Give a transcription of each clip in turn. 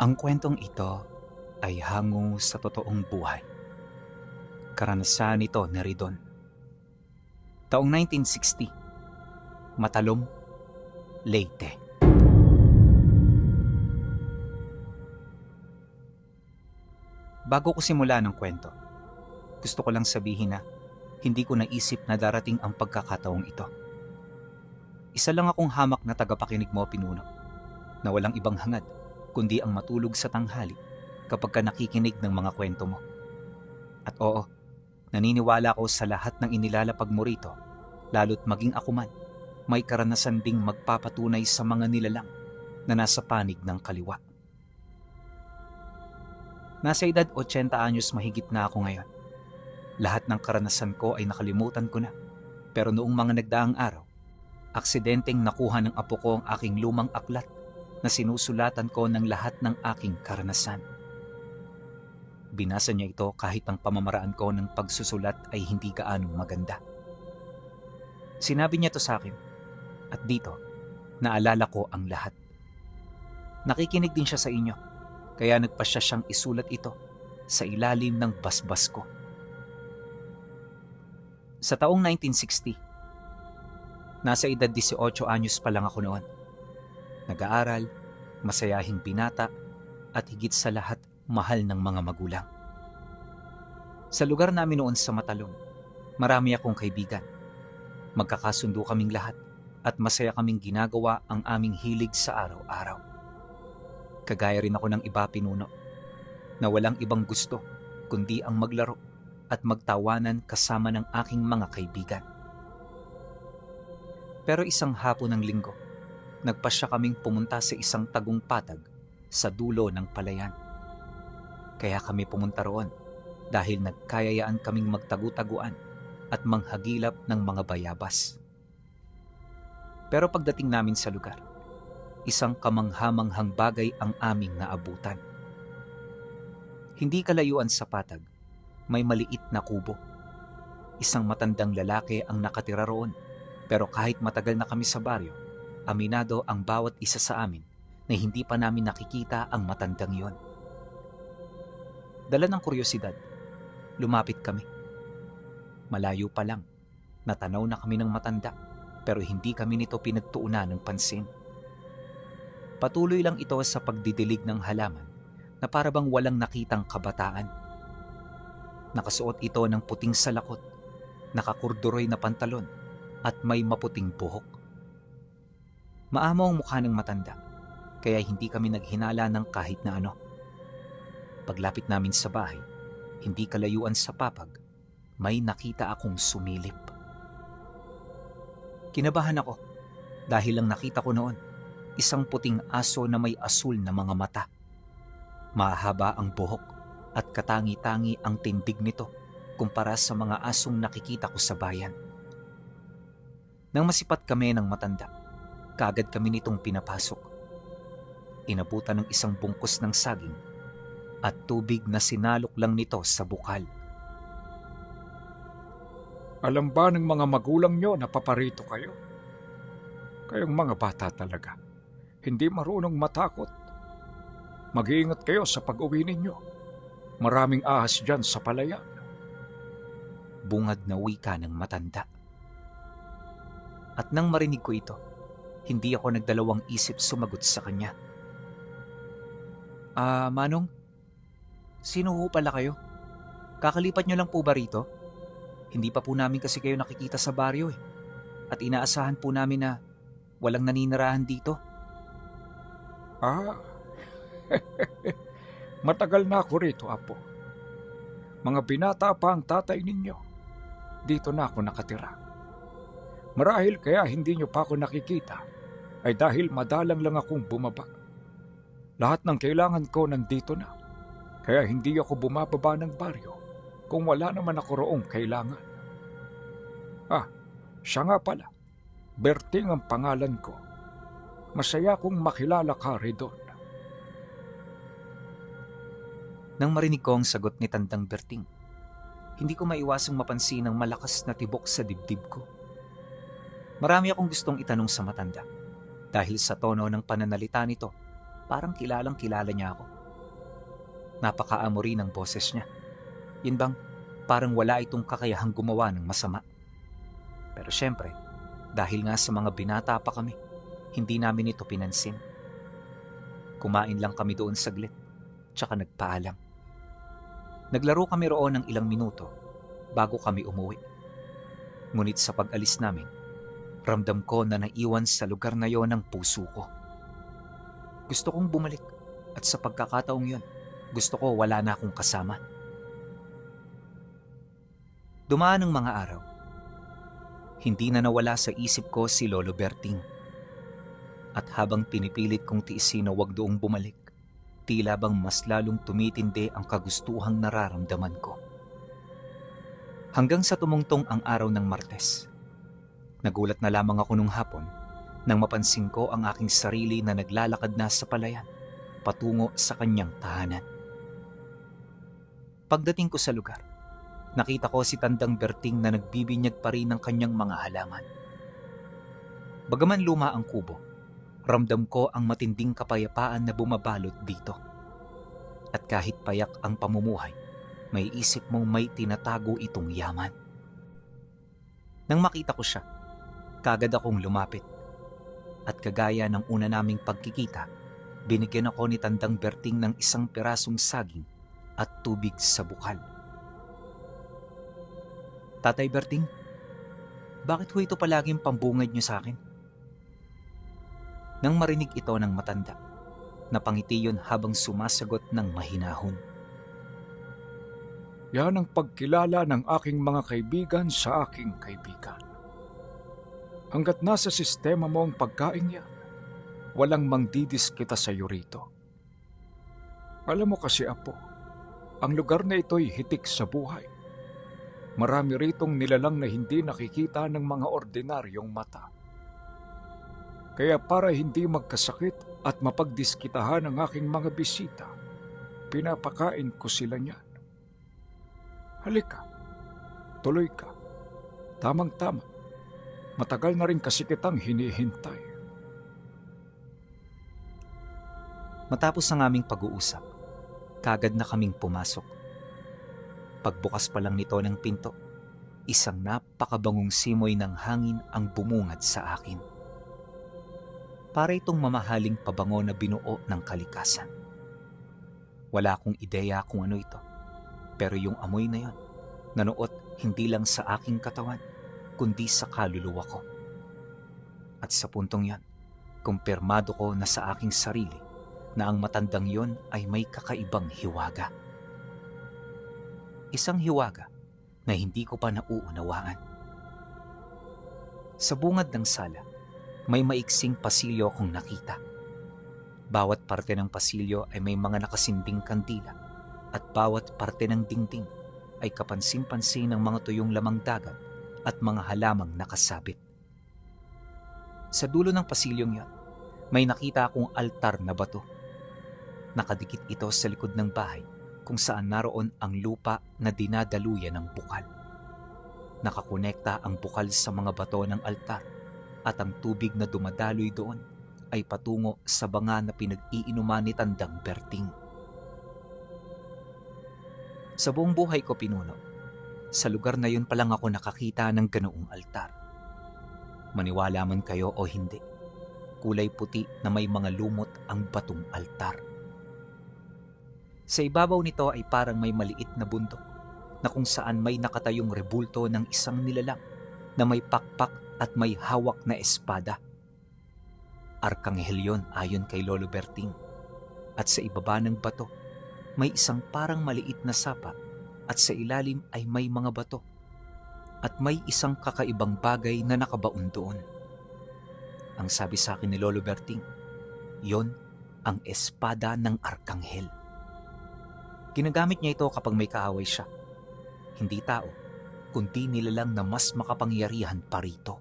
Ang kwentong ito ay hango sa totoong buhay. Karanasan ito ni Ridon. Taong 1960, Matalom, Leyte. Bago ko simula ng kwento, gusto ko lang sabihin na hindi ko naisip na darating ang pagkakataong ito. Isa lang akong hamak na tagapakinig mo, Pinuno, na walang ibang hangad kundi ang matulog sa tanghali kapag ka nakikinig ng mga kwento mo. At oo, naniniwala ko sa lahat ng inilalapag mo rito, lalo't maging ako man, may karanasan ding magpapatunay sa mga nilalang na nasa panig ng kaliwa. Nasa edad 80 anyos mahigit na ako ngayon. Lahat ng karanasan ko ay nakalimutan ko na. Pero noong mga nagdaang araw, aksidenteng nakuha ng apo ko ang aking lumang aklat na sinusulatan ko ng lahat ng aking karanasan. Binasa niya ito kahit ang pamamaraan ko ng pagsusulat ay hindi gaanong maganda. Sinabi niya to sa akin at dito, naalala ko ang lahat. Nakikinig din siya sa inyo, kaya nagpasya siyang isulat ito sa ilalim ng basbas ko. Sa taong 1960, nasa edad 18 anyos pa lang ako noon. Nag-aaral, masayahing binata, at higit sa lahat, mahal ng mga magulang. Sa lugar namin noon sa Matalom, marami akong kaibigan. Magkakasundo kaming lahat at masaya kaming ginagawa ang aming hilig sa araw-araw. Kagaya rin ako ng iba, Pinuno, na walang ibang gusto kundi ang maglaro at magtawanan kasama ng aking mga kaibigan. Pero isang hapon ng linggo, nagpasya kaming pumunta sa isang tagong patag sa dulo ng palayan. Kaya kami pumunta roon dahil nagkayayaan kaming magtagu-taguan at manghagilap ng mga bayabas. Pero pagdating namin sa lugar, isang kamanghamanghang bagay ang aming naabutan. Hindi kalayuan sa patag, may maliit na kubo. Isang matandang lalaki ang nakatira roon, pero kahit matagal na kami sa baryo, aminado ang bawat isa sa amin na hindi pa namin nakikita ang matandang yon. Dala ng kuryosidad, lumapit kami. Malayo pa lang, natanaw na kami ng matanda, pero hindi kami nito pinagtuunan ng pansin. Patuloy lang ito sa pagdidilig ng halaman na para bang walang nakitang kabataan. Nakasuot ito ng puting salakot, nakakurduroy na pantalon at may maputing buhok. Maamo ang mukha ng matanda, kaya hindi kami naghinala ng kahit na ano. Paglapit namin sa bahay, hindi kalayuan sa papag, may nakita akong sumilip. Kinabahan ako dahil lang nakita ko noon isang puting aso na may asul na mga mata. Mahaba ang buhok at katangi-tangi ang tindig nito kumpara sa mga asong nakikita ko sa bayan. Nang masipat kami ng matanda, kaagad kami nitong pinapasok. Inabutan ng isang bungkus ng saging at tubig na sinalok lang nito sa bukal. Alam ba ng mga magulang nyo na paparito kayo? Kayong mga bata talaga, hindi marunong matakot. Mag-iingat kayo sa pag-uwi ninyo. Maraming ahas dyan sa palayan. Bungad na wika ng matanda. At nang marinig ko ito, hindi ako nagdalawang isip sumagot sa kanya. Manong, sino ho pala kayo? Kakalipat nyo lang po ba rito? Hindi pa po namin kasi kayo nakikita sa baryo eh. At inaasahan po namin na walang naninirahan dito. Matagal na ako rito, Apo. Mga binata pa ang tatay ninyo. Dito na ako nakatira. Marahil kaya hindi nyo pa ako nakikita ay dahil madalang lang akong bumaba. Lahat ng kailangan ko nandito na. Kaya hindi ako bumababa ng baryo kung wala naman ako roong kailangan. Siya nga pala. Berting ang pangalan ko. Masaya kong makilala ka, Ridon. Nang marinig ko ang sagot ni Tandang Berting, hindi ko maiwasang mapansin ang malakas na tibok sa dibdib ko. Marami akong gustong itanong sa matanda dahil sa tono ng pananalita nito Parang kilalang kilala niya ako. Napakaamo rin ng boses niya. Yun bang parang wala itong kakayahang gumawa ng masama. Pero syempre, dahil nga sa mga binata pa kami, hindi namin ito pinansin. Kumain lang kami doon saglit, tsaka nagpaalam. Naglaro kami roon ng ilang minuto bago kami umuwi. Ngunit sa pag-alis namin, ramdam ko na naiwan sa lugar na yon ang puso ko. Gusto kong bumalik at sa pagkakataong yon, gusto ko wala na akong kasama. Dumaan ang mga araw. Hindi na nawala sa isip ko si Lolo Berting. At habang pinipilit kong tiisin na wag doong bumalik, tila bang mas lalong tumitindi ang kagustuhang nararamdaman ko. Hanggang sa tumungtong ang araw ng Martes. Nagulat na lamang ako nung hapon nang mapansin ko ang aking sarili na naglalakad na sa palayan patungo sa kanyang tahanan. Pagdating ko sa lugar, nakita ko si Tandang Berting na nagbibinyag pa rin ng kanyang mga halaman. Bagaman luma ang kubo, ramdam ko ang matinding kapayapaan na bumabalot dito. At kahit payak ang pamumuhay, may isip mong may tinatago itong yaman. Nang makita ko siya, kagad akong lumapit. At kagaya ng una naming pagkikita, binigyan ako ni Tandang Berting ng isang pirasong saging at tubig sa bukal. Tatay Berting, bakit ho ito palaging pambungad niyo sa akin? Nang marinig ito ng matanda, napangiti yun habang sumasagot ng mahinahon. Yan ang pagkilala ng aking mga kaibigan sa aking kaibigan. Hanggat nasa sistema mo ang pagkain yan, walang mangdidis kita sa iyo rito. Alam mo kasi, Apo, ang lugar na ito'y hitik sa buhay. Marami ritong nilalang na hindi nakikita ng mga ordinaryong mata. Kaya para hindi magkasakit at mapagdiskitahan ang aking mga bisita, pinapakain ko sila niyan. Halika, tuloy ka. Tamang-tama. Matagal na rin kasi kitang hinihintay. Matapos ang aming pag-uusap, kagad na kaming pumasok. Pagbukas pa lang nito ng pinto, isang napakabangong simoy ng hangin ang bumungad sa akin. Para itong mamahaling pabango na binuo ng kalikasan. Wala akong ideya kung ano ito, pero yung amoy na yon, nanuot hindi lang sa aking katawan, kundi sa kaluluwa ko. At sa puntong yon, kumpirmado ko na sa aking sarili na ang matandang yon ay may kakaibang hiwaga. Isang hiwaga na hindi ko pa nauunawaan. Sa bungad ng sala, may maiksing pasilyo akong nakita. Bawat parte ng pasilyo ay may mga nakasinding kandila at bawat parte ng dingding ay kapansin-pansin ng mga tuyong lamang dagat at mga halamang nakasabit. Sa dulo ng pasilyong yon, may nakita akong altar na bato. Nakadikit ito sa likod ng bahay kung saan naroon ang lupa na dinadaluyan ng bukal. Nakakonekta ang bukal sa mga bato ng altar at ang tubig na dumadaloy doon ay patungo sa banga na pinag-iinuman ni Tandang Berting. Sa buong buhay ko pinuno, sa lugar na yun pa lang ako nakakita ng ganoong altar. Maniwala man kayo o hindi, kulay puti na may mga lumot ang batong altar. Sa ibabaw nito ay parang may maliit na bundok na kung saan may nakatayong rebulto ng isang nilalang na may pakpak at may hawak na espada. Arkanghel yon ayon kay Lolo Berting. At sa ibaba ng bato, may isang parang maliit na sapa at sa ilalim ay may mga bato. At may isang kakaibang bagay na nakabaon doon. Ang sabi sa akin ni Lolo Berting, yon ang espada ng Arkanghel. Ginagamit niya ito kapag may kaaway siya. Hindi tao, kundi nilalang na mas makapangyarihan pa rito.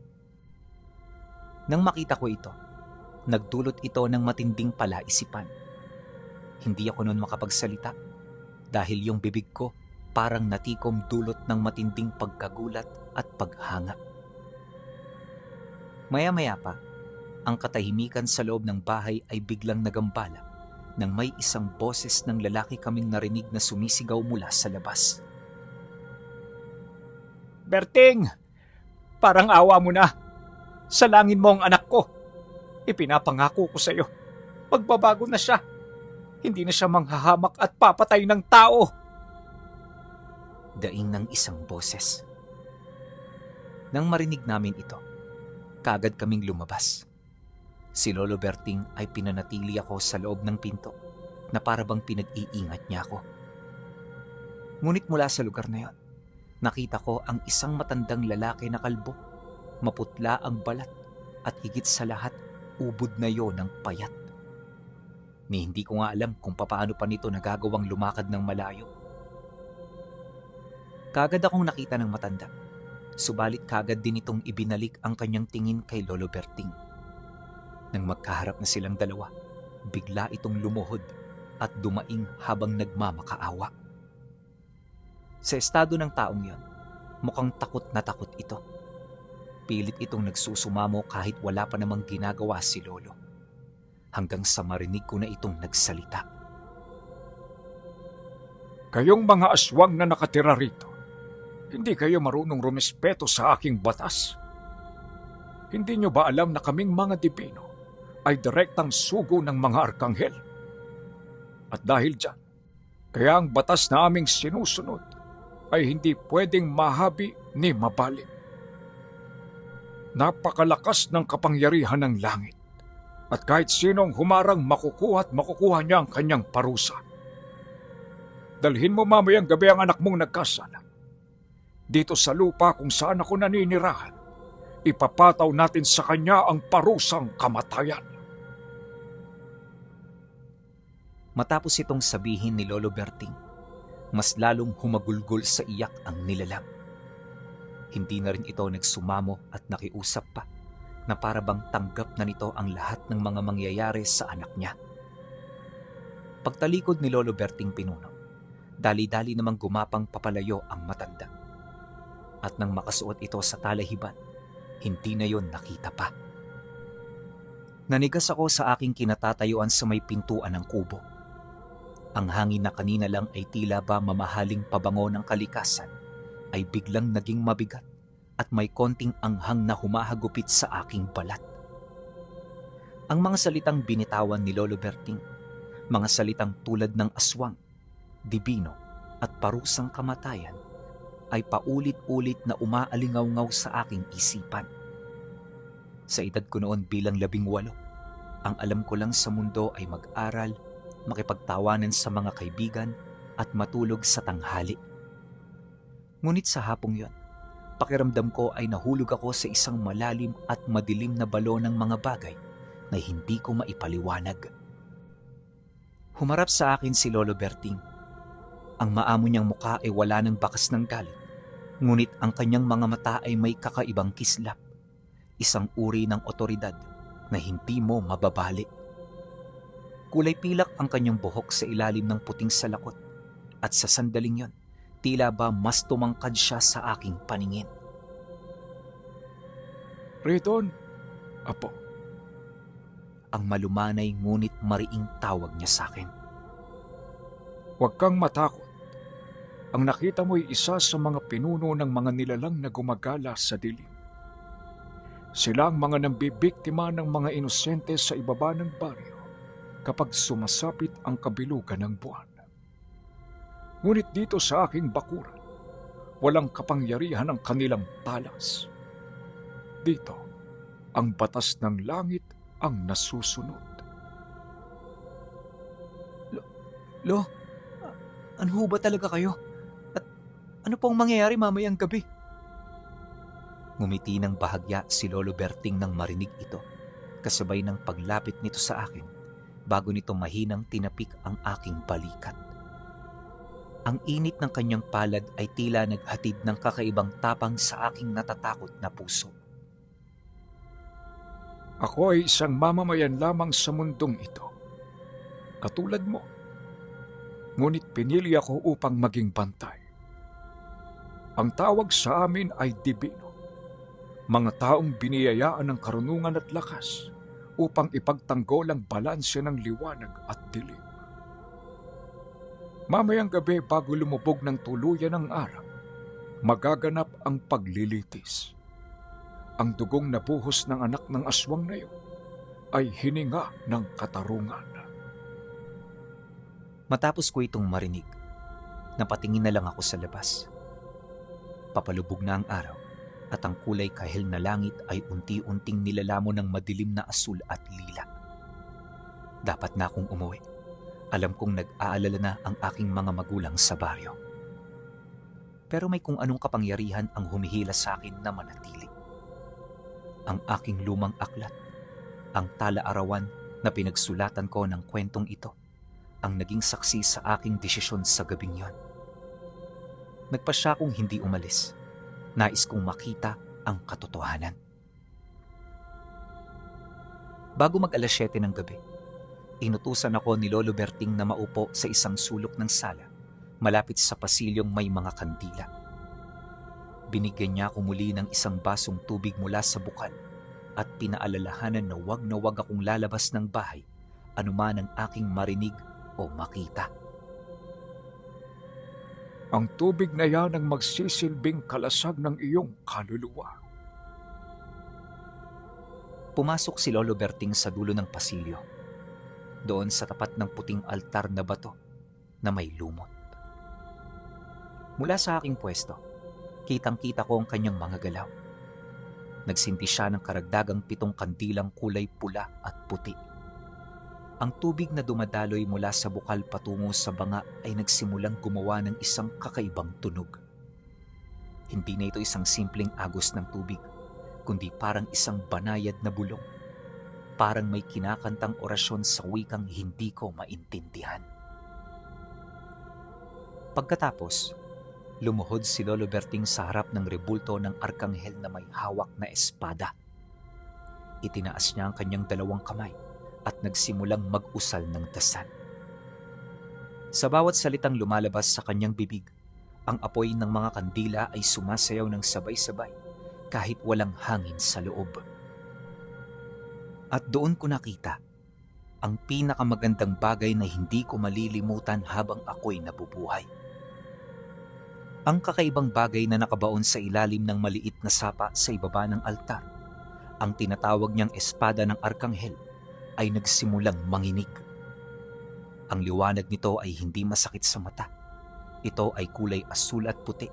Nang makita ko ito, nagdulot ito ng matinding palaisipan. Hindi ako noon makapagsalita dahil yung bibig ko parang natikom dulot ng matinding pagkagulat at paghanga. Maya-maya pa, ang katahimikan sa loob ng bahay ay biglang nagambala nang may isang boses ng lalaki kaming narinig na sumisigaw mula sa labas. Berting! Parang awa mo na. Salangin mo ang anak ko. Ipinapangako ko sa iyo. Magbabago na siya. Hindi na siya manghahamak at papatay ng tao. Daing ng isang boses. Nang marinig namin ito, kaagad kaming lumabas. Si Lolo Berting ay pinanatili ako sa loob ng pinto na para bang pinag-iingat niya ako. Ngunit mula sa lugar na yon, nakita ko ang isang matandang lalaki na kalbo, maputla ang balat at higit sa lahat, ubod na yon ng payat. Ni hindi ko nga alam kung papaano pa nito nagagawang lumakad ng malayo. Kaagad akong nakita ng matanda, subalit kaagad din itong ibinalik ang kanyang tingin kay Lolo Berting. Nang magkaharap na silang dalawa, bigla itong lumuhod at dumaing habang nagmamakaawa. Sa estado ng taong yon, mukhang takot na takot ito. Pilit itong nagsusumamo kahit wala pa namang ginagawa si Lolo. Hanggang sa marinig ko na itong nagsalita. Kayong mga aswang na nakatira rito, hindi kayo marunong rumespeto sa aking batas. Hindi nyo ba alam na kaming mga dibino ay direktang sugo ng mga arkanghel? At dahil dyan, kaya ang batas na aming sinusunod ay hindi pwedeng mahabi ni mabalim. Napakalakas ng kapangyarihan ng langit at kahit sinong humarang makukuha niya ang kanyang parusa. Dalhin mo mamayang gabi ang anak mong nagkasala. Dito sa lupa kung saan ako naninirahan, ipapataw natin sa kanya ang parusang kamatayan. Matapos itong sabihin ni Lolo Berting, mas lalong humagulgol sa iyak ang nilalang. Hindi na rin ito nagsumamo at nakiusap pa na para bang tanggap na nito ang lahat ng mga mangyayari sa anak niya. Pagtalikod ni Lolo Berting Pinuno, dali-dali namang gumapang papalayo ang matanda. At nang makasuot ito sa talahiban, hindi na yon nakita pa. Nanigas ako sa aking kinatatayuan sa may pintuan ng kubo. Ang hangin na kanina lang ay tila ba mamahaling pabango ng kalikasan ay biglang naging mabigat at may konting anghang na humahagupit sa aking balat. Ang mga salitang binitawan ni Lolo Berting, mga salitang tulad ng aswang, dibino at parusang kamatayan, ay paulit-ulit na umaalingaw-ngaw sa aking isipan. Sa edad ko noon bilang 18, ang alam ko lang sa mundo ay mag-aral, makipagtawanan sa mga kaibigan at matulog sa tanghali. Ngunit sa hapong yon, pakiramdam ko ay nahulog ako sa isang malalim at madilim na balon ng mga bagay na hindi ko maipaliwanag. Humarap sa akin si Lolo Berting. Ang maamo niyang mukha ay wala ng bakas ng galit, ngunit ang kanyang mga mata ay may kakaibang kislap, isang uri ng otoridad na hindi mo mababali. Kulay pilak ang kanyang buhok sa ilalim ng puting salakot at sa sandaling yon, tila ba mas tumangkad siya sa aking paningin. Riton, apo. Ang malumanay ngunit mariing tawag niya sa akin. Huwag kang matakot. Ang nakita mo'y isa sa mga pinuno ng mga nilalang na gumagala sa dilim. Sila ang mga nambibiktima ng mga inosente sa ibaba ng baryo kapag sumasapit ang kabilugan ng buwan. Ngunit dito sa aking bakuran, walang kapangyarihan ang kanilang talas. Dito, ang batas ng langit ang nasusunod. Lo, ano ba talaga kayo? At ano pong mangyayari mamayang gabi? Ngumiti ng bahagya si Lolo Berting nang marinig ito, kasabay ng paglapit nito sa akin bago nito mahinang tinapik ang aking balikat. Ang init ng kanyang palad ay tila naghatid ng kakaibang tapang sa aking natatakot na puso. Ako ay isang mamamayan lamang sa mundong ito. Katulad mo. Ngunit pinili ako upang maging bantay. Ang tawag sa amin ay dibino. Mga taong biniyayaan ng karunungan at lakas upang ipagtanggol ang balanse ng liwanag at dilim. Mamayang gabi bago lumubog ng tuluyan ang araw, magaganap ang paglilitis. Ang dugong nabuhos ng anak ng aswang na iyon ay hininga ng katarungan. Matapos ko itong marinig, napatingin na lang ako sa labas. Papalubog na ang araw at ang kulay kahil na langit ay unti-unting nilalamon ng madilim na asul at lila. Dapat na akong umuwi. Alam kong nag-aalala na ang aking mga magulang sa baryo. Pero may kung anong kapangyarihan ang humihila sa akin na manatili. Ang aking lumang aklat, ang tala-arawan na pinagsulatan ko ng kwentong ito, ang naging saksi sa aking desisyon sa gabing yon. Nagpasya kong hindi umalis. Nais kong makita ang katotohanan. Bago mag-alas 7 ng gabi, inutusan ako ni Lolo Berting na maupo sa isang sulok ng sala, malapit sa pasilyong may mga kandila. Binigyan niya ako muli ng isang basong tubig mula sa bukal at pinaalalahanan na wag akong lalabas ng bahay anuman ang aking marinig o makita. Ang tubig na yan ang magsisilbing kalasag ng iyong kaluluwa. Pumasok si Lolo Berting sa dulo ng pasilyo, doon sa tapat ng puting altar na bato na may lumot. Mula sa aking pwesto, kitang-kita ko ang kanyang mga galaw. Nagsinti siya ng karagdagang 7 kandilang kulay pula at puti. Ang tubig na dumadaloy mula sa bukal patungo sa banga ay nagsimulang gumawa ng isang kakaibang tunog. Hindi na ito isang simpleng agos ng tubig, kundi parang isang banayad na bulong. Parang may kinakantang orasyon sa wikang hindi ko maintindihan. Pagkatapos, lumuhod si Lolo Berting sa harap ng rebulto ng arkanghel na may hawak na espada. Itinaas niya ang kanyang 2 kamay at nagsimulang mag-usal ng dasal. Sa bawat salitang lumalabas sa kanyang bibig, ang apoy ng mga kandila ay sumasayaw ng sabay-sabay kahit walang hangin sa loob. At doon ko nakita ang pinakamagandang bagay na hindi ko malilimutan habang ako'y nabubuhay. Ang kakaibang bagay na nakabaon sa ilalim ng maliit na sapa sa ibaba ng altar, ang tinatawag niyang espada ng arkanghel, ay nagsimulang manginig. Ang liwanag nito ay hindi masakit sa mata. Ito ay kulay asul at puti,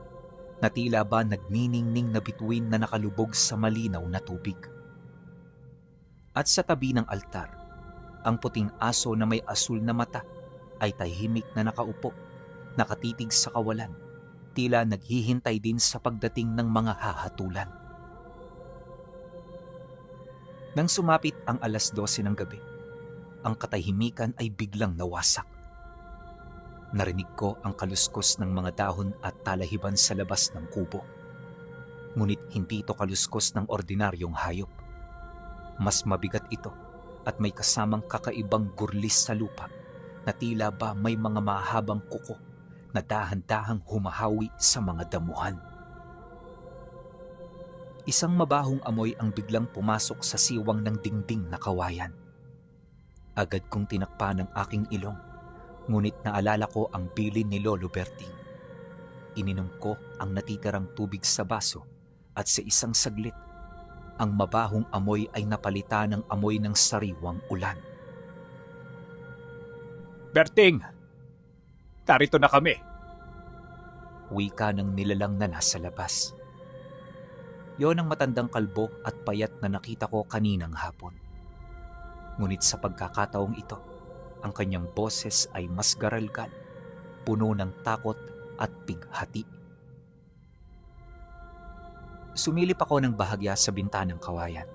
na tila ba nagniningning na bituin na nakalubog sa malinaw na tubig. At sa tabi ng altar, ang puting aso na may asul na mata ay tahimik na nakaupo, nakatitig sa kawalan, tila naghihintay din sa pagdating ng mga hahatulan. Nang sumapit ang alas 12 ng gabi, ang katahimikan ay biglang nawasak. Narinig ko ang kaluskos ng mga dahon at talahiban sa labas ng kubo. Ngunit hindi ito kaluskos ng ordinaryong hayop. Mas mabigat ito at may kasamang kakaibang gurlis sa lupa na tila ba may mga mahabang kuko na dahan-dahang humahawi sa mga damuhan. Isang mabahong amoy ang biglang pumasok sa siwang ng dingding na kawayan. Agad kong tinakpan ang aking ilong, ngunit naalala ko ang bilin ni Lolo Berting. Ininom ko ang natitirang tubig sa baso at sa isang saglit, ang mabahong amoy ay napalitan ng amoy ng sariwang ulan. Berting, narito na kami. Wika ng nilalang na nasa labas. Yon ang matandang kalbo at payat na nakita ko kaninang hapon. Ngunit sa pagkakataong ito, ang kanyang boses ay mas garalgal, puno ng takot at pighati. Sumilip ako ng bahagya sa bintanang kawayan.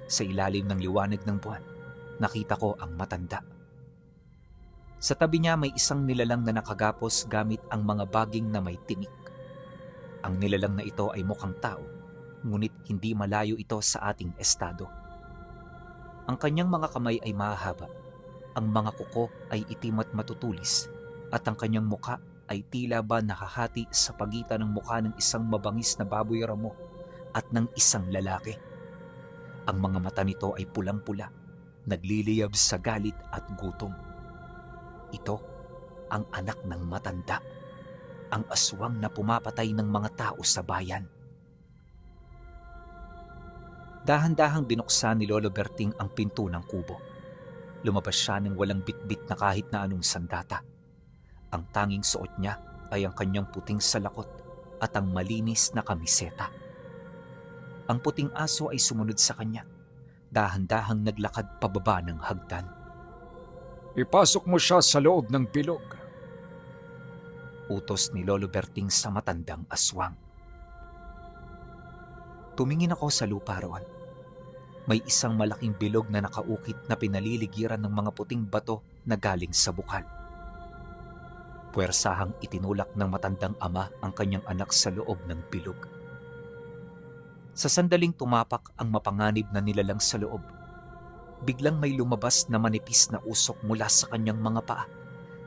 Sa ilalim ng liwanag ng buwan, nakita ko ang matanda. Sa tabi niya may isang nilalang na nakagapos gamit ang mga baging na may tinik. Ang nilalang na ito ay mukhang tao, ngunit hindi malayo ito sa ating estado. Ang kanyang mga kamay ay mahahaba, ang mga kuko ay itim at matutulis, at ang kanyang muka ay tila ba nakahati sa pagitan ng mukha ng isang mabangis na baboy ramo at ng isang lalaki. Ang mga mata nito ay pulang-pula nagliliyab sa galit at gutom. Ito ang anak ng matanda, ang aswang na pumapatay ng mga tao sa bayan. Dahan-dahang binuksan ni Lolo Berting ang pinto ng kubo. Lumabas siya ng walang bitbit na kahit na anong sandata. Ang tanging suot niya ay ang kanyang puting salakot at ang malinis na kamiseta. Ang puting aso ay sumunod sa kanya. Dahan-dahang naglakad pababa ng hagdan. Ipasok mo siya sa loob ng bilog. Utos ni Lolo Berting sa matandang aswang. Tumingin ako sa lupa roon. May isang malaking bilog na nakaukit na pinaliligiran ng mga puting bato na galing sa bukal. Puwersahang itinulak ng matandang ama ang kanyang anak sa loob ng bilog. Sa sandaling tumapak ang mapanganib na nilalang sa loob, biglang may lumabas na manipis na usok mula sa kanyang mga paa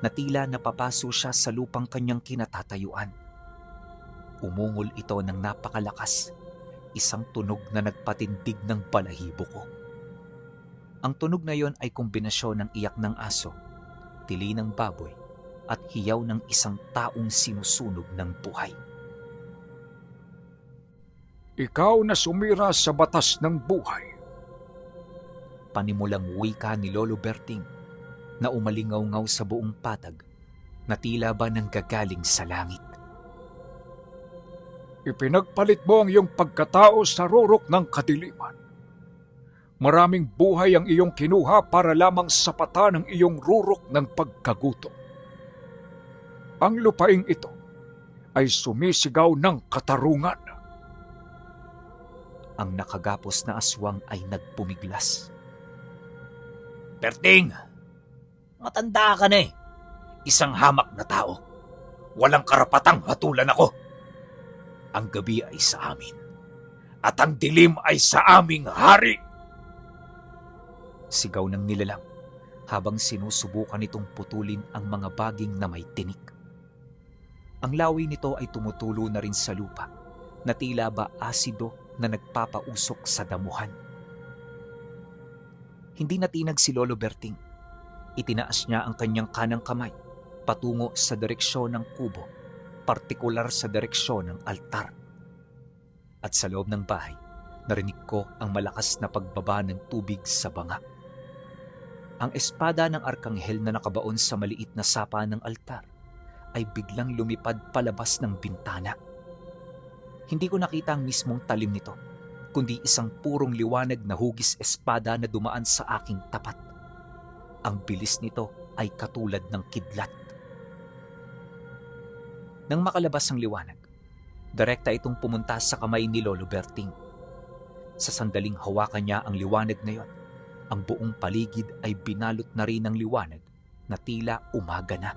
na tila napapaso siya sa lupang kanyang kinatatayuan. Umungol ito ng napakalakas, isang tunog na nagpatindig ng balahibo ko. Ang tunog na yon ay kombinasyon ng iyak ng aso, tili ng baboy, at hiyaw ng isang taong sinusunog ng buhay. Ikaw na sumira sa batas ng buhay. Panimulang wika ni Lolo Berting na umalingaw-ngaw sa buong patag na tila ba nanggagaling sa langit. Ipinagpalit mo ang iyong pagkatao sa rurok ng kadiliman. Maraming buhay ang iyong kinuha para lamang sapatan ng iyong rurok ng pagkagutom. Ang lupaing ito ay sumisigaw ng katarungan. Ang nakagapos na aswang ay nagpumiglas. Berting! Matanda ka na eh. Isang hamak na tao. Walang karapatang hatulan ako. Ang gabi ay sa amin. At ang dilim ay sa aming hari. Sigaw ng nilalang habang sinusubukan nitong putulin ang mga baging na may tinik. Ang lawi nito ay tumutulo na rin sa lupa na tila ba asido na nagpapausok sa damuhan. Hindi natinag si Lolo Berting. Itinaas niya ang kanyang kanang kamay patungo sa direksyon ng kubo, partikular sa direksyon ng altar. At sa loob ng bahay, narinig ko ang malakas na pagbaba ng tubig sa banga. Ang espada ng arkanghel na nakabaon sa maliit na sapa ng altar ay biglang lumipad palabas ng bintana. Hindi ko nakita ang mismong talim nito, kundi isang purong liwanag na hugis espada na dumaan sa aking tapat. Ang bilis nito ay katulad ng kidlat. Nang makalabas ang liwanag, direkta itong pumunta sa kamay ni Lolo Berting. Sa sandaling hawakan niya ang liwanag na yon, ang buong paligid ay binalot na rin ng liwanag na tila umaga na.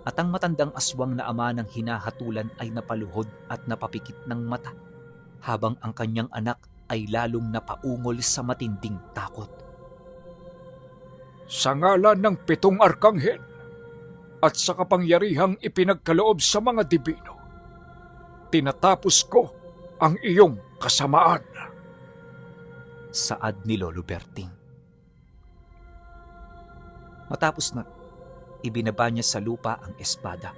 At ang matandang aswang na ama ng hinahatulan ay napaluhod at napapikit ng mata, habang ang kanyang anak ay lalong napaungol sa matinding takot. Sa ngalan ng 7 arkanghel at sa kapangyarihang ipinagkaloob sa mga dibino, tinatapos ko ang iyong kasamaan. Saad ni Lolo Berting. Matapos na, ibinaba niya sa lupa ang espada.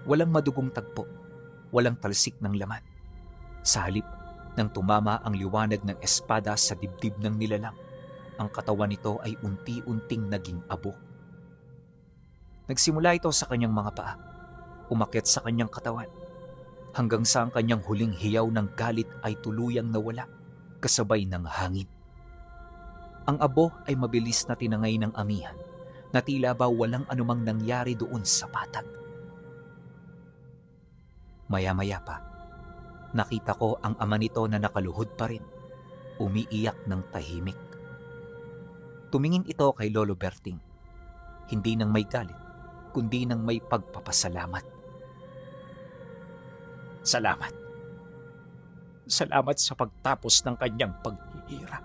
Walang madugong tagpo, walang talsik ng laman. Sa halip, nang tumama ang liwanag ng espada sa dibdib ng nilalang, ang katawan nito ay unti-unting naging abo. Nagsimula ito sa kanyang mga paa, umakyat sa kanyang katawan, hanggang sa ang kanyang huling hiyaw ng galit ay tuluyang nawala, kasabay ng hangin. Ang abo ay mabilis na tinangay ng amihan, na tila ba walang anumang nangyari doon sa patag. Maya-maya pa, nakita ko ang ama nito na nakaluhod pa rin, umiiyak ng tahimik. Tumingin ito kay Lolo Berting, hindi nang may galit, kundi nang may pagpapasalamat. Salamat. Salamat sa pagtapos ng kanyang paghihirap.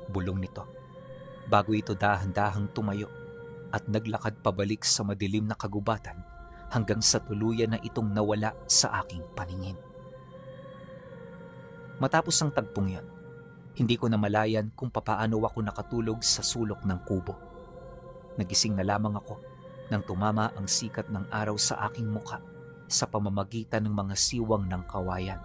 Bulong nito, bago ito dahan-dahang tumayo at naglakad pabalik sa madilim na kagubatan hanggang sa tuluyan na itong nawala sa aking paningin. Matapos ang tagpong yon, Hindi ko namalayan kung papaano ako nakatulog sa sulok ng kubo. Nagising na lamang ako nang tumama ang sikat ng araw sa aking muka sa pamamagitan ng mga siwang ng kawayan.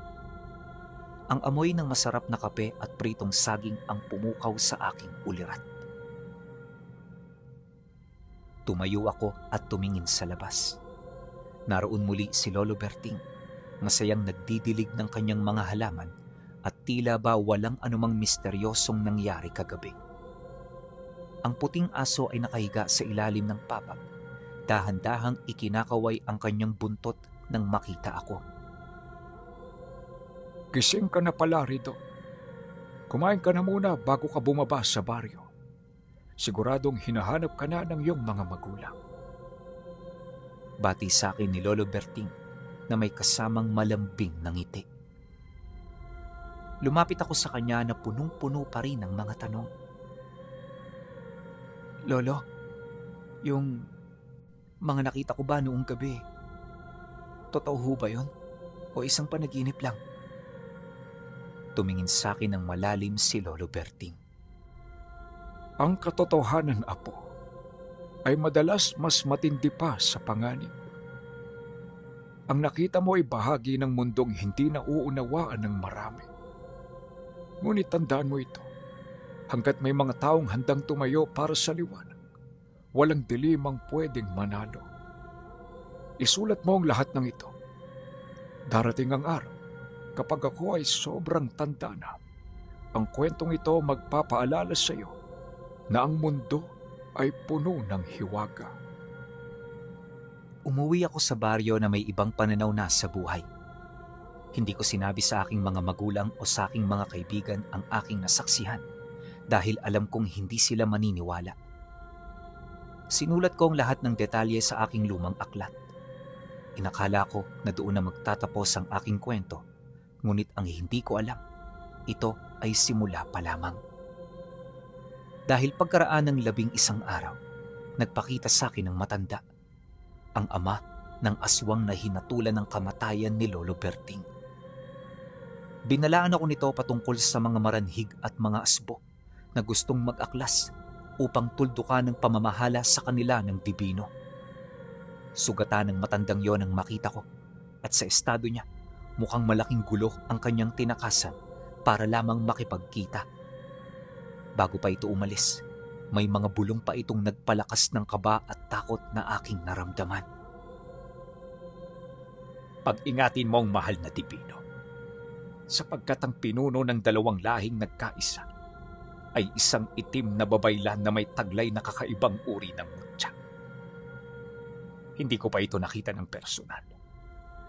Ang amoy ng masarap na kape at pritong saging ang pumukaw sa aking ulirat. Tumayo ako at tumingin sa labas. Naroon muli si Lolo Berting, masayang nagdidilig ng kanyang mga halaman at tila ba walang anumang misteryosong nangyari kagabi. Ang puting aso ay nakahiga sa ilalim ng papag. Dahan-dahang ikinakaway ang kanyang buntot nang makita ako. Gising ka na pala, Rido. Kumain ka na muna bago ka bumaba sa baryo. Siguradong hinahanap ka na ng iyong mga magulang. Bati sa akin ni Lolo Berting na may kasamang malambing na ngiti. Lumapit ako sa kanya na punong-puno pa rin ng mga tanong. Lolo, yung mga nakita ko ba noong gabi, totoo ho ba yun? O isang panaginip lang? Tumingin sa akin ng malalim si Lolo Berting. Ang katotohanan, Apo, ay madalas mas matindi pa sa panganib. Ang nakita mo ay bahagi ng mundong hindi nauunawaan ng marami. Ngunit tandaan mo ito, hanggat may mga taong handang tumayo para sa liwanag, walang dilim ang pwedeng manalo. Isulat mo ang lahat ng ito. Darating ang araw, kapag ako ay sobrang tanda na, ang kwentong ito magpapaalala sa iyo na ang mundo ay puno ng hiwaga. Umuwi ako sa baryo na may ibang pananaw na sa buhay. Hindi ko sinabi sa aking mga magulang o sa aking mga kaibigan ang aking nasaksihan dahil alam kong hindi sila maniniwala. Sinulat ko ang lahat ng detalye sa aking lumang aklat. Inakala ko na doon na magtatapos ang aking kwento, ngunit ang hindi ko alam, ito ay simula pa lamang. Dahil pagkaraan ng 11 araw, nagpakita sa akin ng matanda, ang ama ng aswang na hinatulan ng kamatayan ni Lolo Berting. Binalaan ako nito patungkol sa mga maranhig at mga asbo na gustong mag-aklas upang tuldukan ng pamamahala sa kanila ng dibino. Sugatan ng matandang yon ang makita ko at sa estado niya, mukhang malaking gulo ang kanyang tinakasan para lamang makipagkita. Bago pa ito umalis, may mga bulong pa itong nagpalakas ng kaba at takot na aking naramdaman. Pag-ingatin mo ang mahal na dibino, sapagkat ang pinuno ng dalawang lahing nagkaisa ay isang itim na babaylan na may taglay na kakaibang uri ng mutya. Hindi ko pa ito nakita ng personal,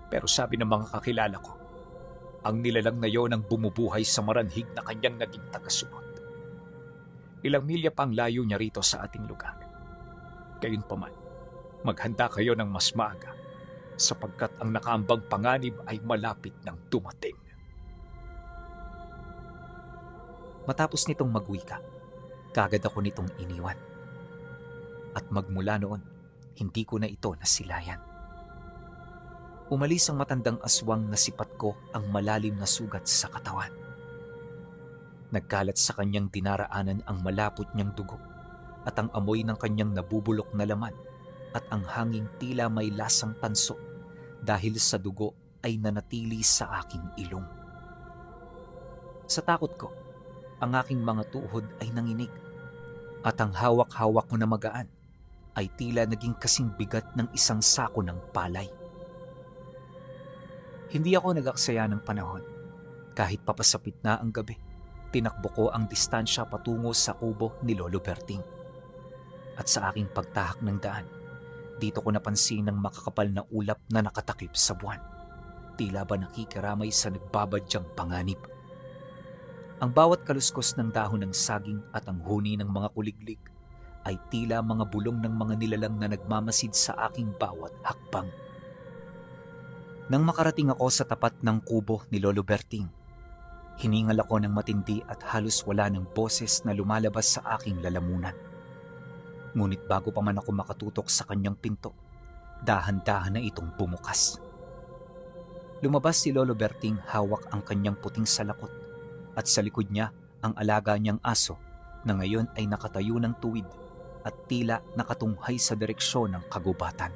pero sabi ng mga kakilala ko, ang nilalang na yon ang bumubuhay sa maranhig na kanyang naging tagasunod. Ilang milya pa ang layo niya rito sa ating lugar. Gayunpaman, maghanda kayo ng mas maaga sapagkat ang nakaambang panganib ay malapit ng dumating. Matapos nitong magwika, kagad ako nitong iniwan. At magmula noon, hindi ko na ito nasilayan. Umalis ang matandang aswang na sipat ko ang malalim na sugat sa katawan. Nagkalat sa kanyang dinaraanan ang malapot niyang dugo at ang amoy ng kanyang nabubulok na laman at ang hanging tila may lasang tanso dahil sa dugo ay nanatili sa aking ilong. Sa takot ko, ang aking mga tuhod ay nanginig at ang hawak-hawak ko na magaan ay tila naging kasing bigat ng isang sako ng palay. Hindi ako nag-aksaya ng panahon. Kahit papasapit na ang gabi, tinakbo ko ang distansya patungo sa kubo ni Lolo Berting. At sa aking pagtahak ng daan, dito ko napansin ang makakapal na ulap na nakatakip sa buwan. Tila ba nakikiramay sa nagbabadyang panganib. Ang bawat kaluskos ng dahon ng saging at ang huni ng mga kuliglig ay tila mga bulong ng mga nilalang na nagmamasid sa aking bawat hakbang. Nang makarating ako sa tapat ng kubo ni Lolo Berting, hiningal ako ng matindi at halos wala ng boses na lumalabas sa aking lalamunan. Ngunit bago pa man ako makatutok sa kanyang pinto, dahan-dahan na itong bumukas. Lumabas si Lolo Berting hawak ang kanyang puting salakot at sa likod niya ang alaga niyang aso na ngayon ay nakatayo ng tuwid at tila nakatunghay sa direksyon ng kagubatan.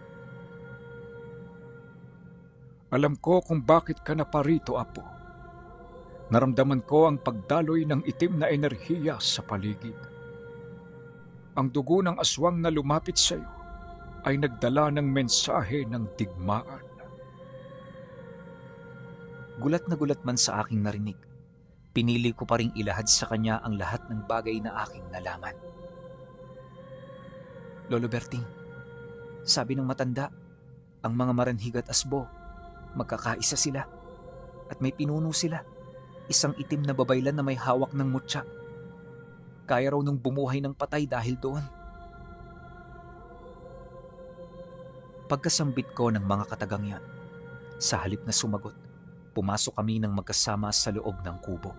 Alam ko kung bakit ka naparito, Apo. Naramdaman ko ang pagdaloy ng itim na enerhiya sa paligid. Ang dugo ng aswang na lumapit sa iyo ay nagdala ng mensahe ng digmaan. Gulat na gulat man sa aking narinig, pinili ko pa ring ilahad sa kanya ang lahat ng bagay na aking nalaman. Lolo Berting, sabi ng matanda, ang mga maranhig at asbo, magkakaisa sila at may pinuno sila, isang itim na babaylan na may hawak ng mutya. Kaya raw nung bumuhay ng patay dahil doon. Pagkasambit ko ng mga katagang yan, sa halip na sumagot, pumasok kami ng magkasama sa loob ng kubo.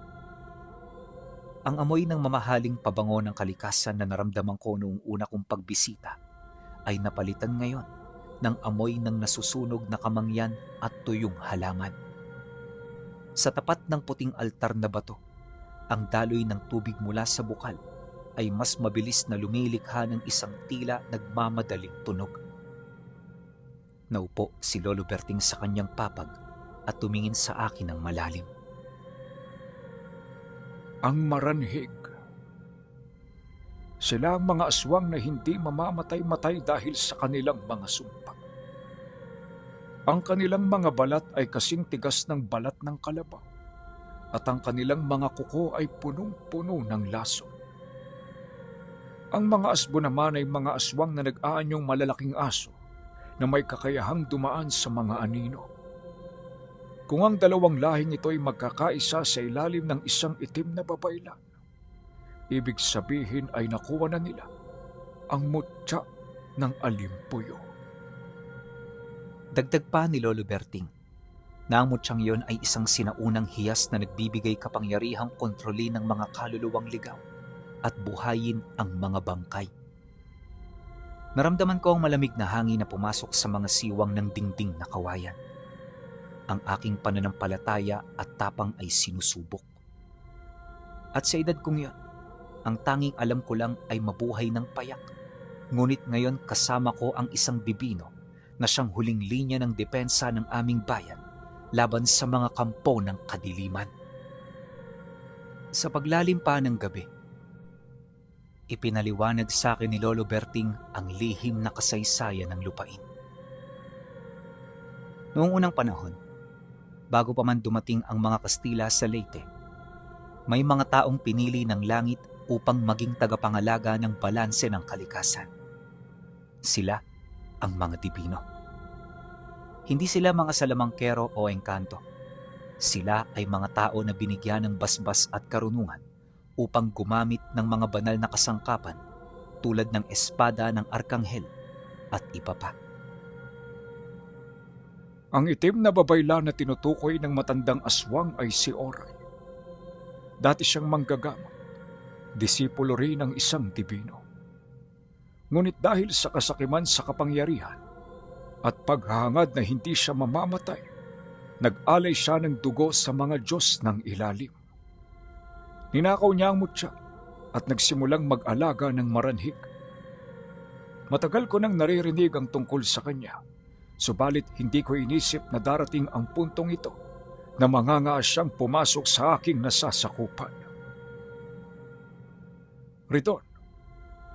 Ang amoy ng mamahaling pabango ng kalikasan na naramdaman ko noong una kong pagbisita ay napalitan ngayon ng amoy ng nasusunog na kamangyan at tuyong halaman. Sa tapat ng puting altar na bato, ang daloy ng tubig mula sa bukal ay mas mabilis na lumilikha ng isang tila nagmamadaling tunog. Naupo si Lolo Berting sa kanyang papag at tumingin sa akin ng malalim. Ang maranhig. Sila ang mga aswang na hindi mamamatay-matay dahil sa kanilang mga sumpa. Ang kanilang mga balat ay kasing tigas ng balat ng kalabaw at ang kanilang mga kuko ay punong-puno ng lason. Ang mga asbo naman ay mga aswang na nag-aanyong malalaking aso na may kakayahang dumaan sa mga anino. Kung ang dalawang lahing ito ay magkakaisa sa ilalim ng isang itim na babaylan, ibig sabihin ay nakuha na nila ang mutya ng alimpuyo. Dagdag pa ni Lolo Berting na ang mutyang yon ay isang sinaunang hiyas na nagbibigay kapangyarihang kontrolin ng mga kaluluwang ligaw at buhayin ang mga bangkay. Naramdaman ko ang malamig na hangin na pumasok sa mga siwang ng dingding na kawayan. Ang aking pananampalataya at tapang ay sinusubok. At sa edad kong yon, ang tanging alam ko lang ay mabuhay ng payak. Ngunit ngayon kasama ko ang isang bibino na siyang huling linya ng depensa ng aming bayan laban sa mga kampo ng kadiliman. Sa paglalim pa ng gabi, ipinaliwanag sa akin ni Lolo Berting ang lihim na kasaysayan ng lupain. Noong unang panahon, bago pa man dumating ang mga Kastila sa Leyte, may mga taong pinili ng langit upang maging tagapangalaga ng balanse ng kalikasan. Sila ang mga dibino. Hindi sila mga salamangkero o engkanto. Sila ay mga tao na binigyan ng basbas at karunungan upang gumamit ng mga banal na kasangkapan tulad ng espada ng arkanghel at iba pa. Ang itim na babaylan na tinutukoy ng matandang aswang ay si Oray. Dati siyang manggagamot, disipulo rin ng isang dibino. Ngunit dahil sa kasakiman sa kapangyarihan at paghahangad na hindi siya mamamatay, nag-alay siya ng dugo sa mga Diyos ng ilalim. Ninakaw niya ang mutya at nagsimulang mag-alaga ng maranhig. Matagal ko nang naririnig ang tungkol sa kanya, subalit hindi ko inisip na darating ang puntong ito na mangangaas siyang pumasok sa aking nasasakupan. Riton,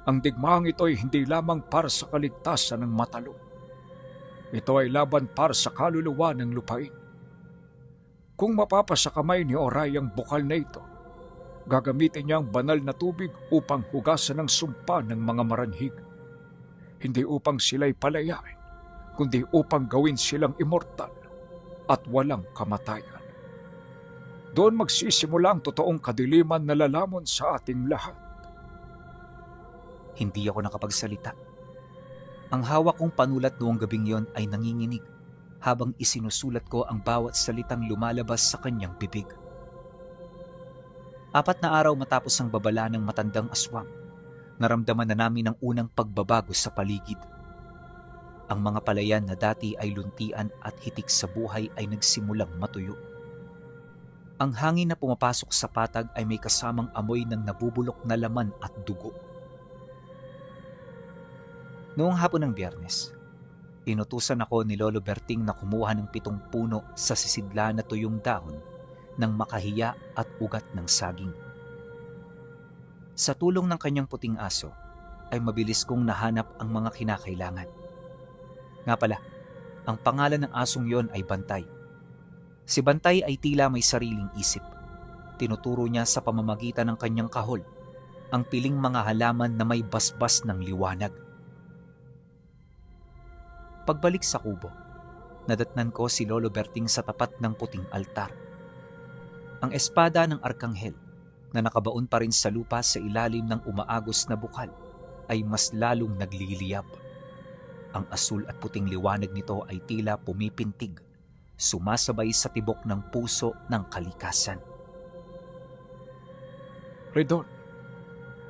ang digmaang ito ay hindi lamang para sa kaligtasan ng matalo. Ito ay laban para sa kaluluwa ng lupain. Kung mapapasakamay ni Oray ang bukal na ito, gagamitin niya ang banal na tubig upang hugasan ang sumpa ng mga maranhig. Hindi upang sila'y palayain, kundi upang gawin silang immortal at walang kamatayan. Doon magsisimula ang totoong kadiliman na lalamon sa ating lahat. Hindi ako nakapagsalita. Ang hawak kong panulat noong gabing yon ay nanginginig habang isinusulat ko ang bawat salitang lumalabas sa kanyang bibig. 4 na araw matapos ang babala ng matandang aswang, naramdaman na namin ang unang pagbabago sa paligid. Ang mga palayan na dati ay luntian at hitik sa buhay ay nagsimulang matuyo. Ang hangin na pumapasok sa patag ay may kasamang amoy ng nabubulok na laman at dugo. Noong hapon ng Biyernes, inutusan ako ni Lolo Berting na kumuha ng 7 puno sa sisidla na tuyong dahon ng makahiya at ugat ng saging. Sa tulong ng kanyang puting aso, ay mabilis kong nahanap ang mga kinakailangan. Nga pala, ang pangalan ng asong yon ay Bantay. Si Bantay ay tila may sariling isip. Tinuturo niya sa pamamagitan ng kanyang kahol ang piling mga halaman na may basbas ng liwanag. Pagbalik sa kubo, nadatnan ko si Lolo Berting sa tapat ng puting altar. Ang espada ng Arkanghel na nakabaon pa rin sa lupa sa ilalim ng umaagos na bukal ay mas lalong nagliliyab. Ang asul at puting liwanag nito ay tila pumipintig, sumasabay sa tibok ng puso ng kalikasan. Redon,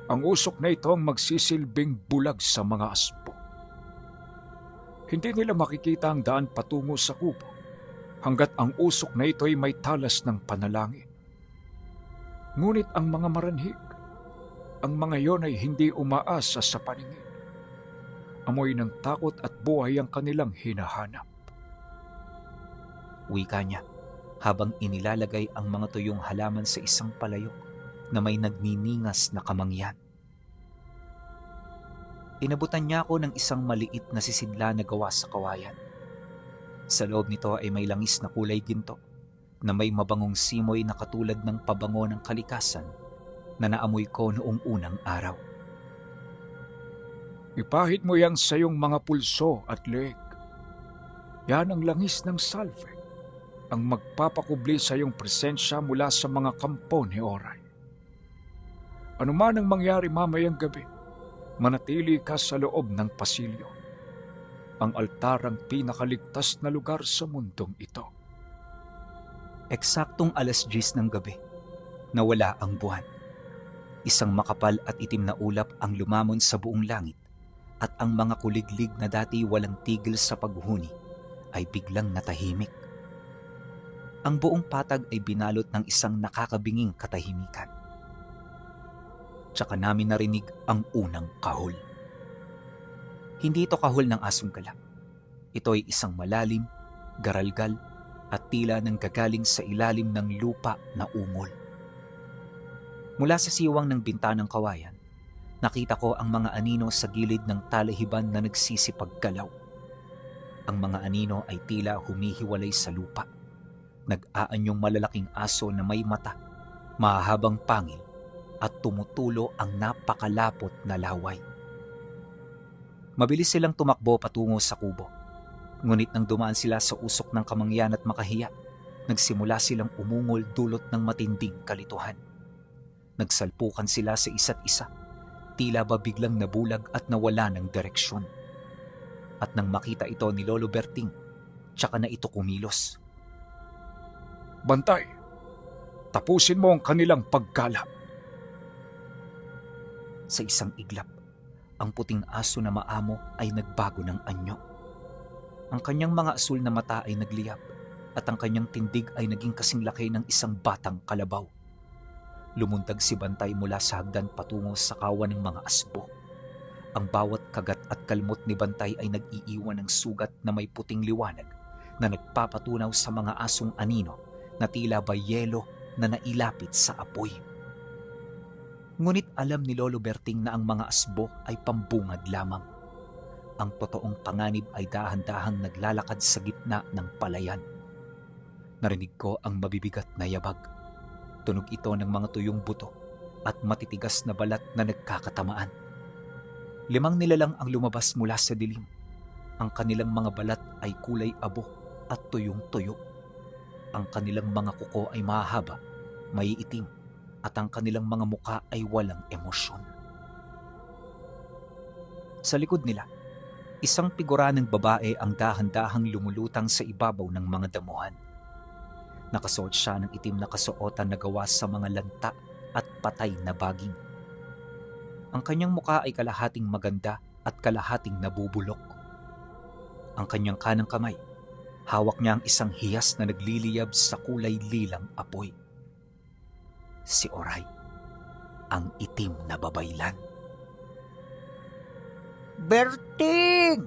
ang usok na ito ang magsisilbing bulag sa mga aspo. Hindi nila makikita ang daan patungo sa kubo hanggat ang usok na ito ay may talas ng panalangin. Ngunit ang mga maranhig, ang mga yon ay hindi umaasa sa paningin. Amoy ng takot at buhay ang kanilang hinahanap. Wika niya habang inilalagay ang mga tuyong halaman sa isang palayok na may nagniningas na kamangyan. Inabutan niya ako ng isang maliit na sisidla na gawa sa kawayan. Sa loob nito ay may langis na kulay ginto na may mabangong simoy na katulad ng pabango ng kalikasan na naamoy ko noong unang araw. Ipahid mo yang sa iyong mga pulso at leeg. Yan ang langis ng salve, ang magpapakubli sa iyong presensya mula sa mga kampo ni Oray. Ano man ang mangyari mamayang gabi, manatili ka sa loob ng pasilyo. Ang altar ang pinakaligtas na lugar sa mundong ito. Eksaktong 10:00 ng gabi, nawala ang buwan. Isang makapal at itim na ulap ang lumamon sa buong langit at ang mga kuliglig na dati walang tigil sa paghuni ay biglang natahimik. Ang buong patag ay binalot ng isang nakakabinging katahimikan. Tsaka namin narinig ang unang kahol. Hindi ito kahol ng asong gala. Ito ay isang malalim, garalgal at tila nang gagaling sa ilalim ng lupa na ungol. Mula sa siwang ng bintanang kawayan, nakita ko ang mga anino sa gilid ng talahiban na nagsisipaggalaw. Ang mga anino ay tila humihiwalay sa lupa. Nag-aanyong malalaking aso na may mata, mahahabang pangil at tumutulo ang napakalapot na laway. Mabilis silang tumakbo patungo sa kubo. Ngunit nang dumaan sila sa usok ng kamangyan at makahiya, nagsimula silang umungol dulot ng matinding kalituhan. Nagsalpukan sila sa isa't isa, tila ba biglang nabulag at nawala ng direksyon. At nang makita ito ni Lolo Berting, tsaka na ito kumilos. Bantay, tapusin mo ang kanilang paggalap. Sa isang iglap, ang puting aso na maamo ay nagbago ng anyo. Ang kanyang mga asul na mata ay nagliyab at ang kanyang tindig ay naging kasing laki ng isang batang kalabaw. Lumundag si Bantay mula sa hagdan patungo sa kawan ng mga asbo. Ang bawat kagat at kalmot ni Bantay ay nag-iiwan ng sugat na may puting liwanag na nagpapatunaw sa mga asong anino na tila ba yelo na nailapit sa apoy. Ngunit alam ni Lolo Berting na ang mga asbo ay pambungad lamang. Ang totoong panganib ay dahan-dahang naglalakad sa gitna ng palayan. Narinig ko ang mabibigat na yabag. Tunog ito ng mga tuyong buto at matitigas na balat na nagkakatamaan. 5 nilalang ang lumabas mula sa dilim. Ang kanilang mga balat ay kulay abo at tuyong-tuyo. Ang kanilang mga kuko ay mahaba, may itim, at ang kanilang mga muka ay walang emosyon. Sa likod nila, isang figura ng babae ang dahan-dahang lumulutang sa ibabaw ng mga damuhan. Nakasuot siya ng itim na kasuotan na gawa sa mga lanta at patay na baging. Ang kanyang muka ay kalahating maganda at kalahating nabubulok. Ang kanyang kanang kamay, hawak niya ang isang hiyas na nagliliyab sa kulay lilang apoy. Si Oray, ang itim na babaylan. Berting!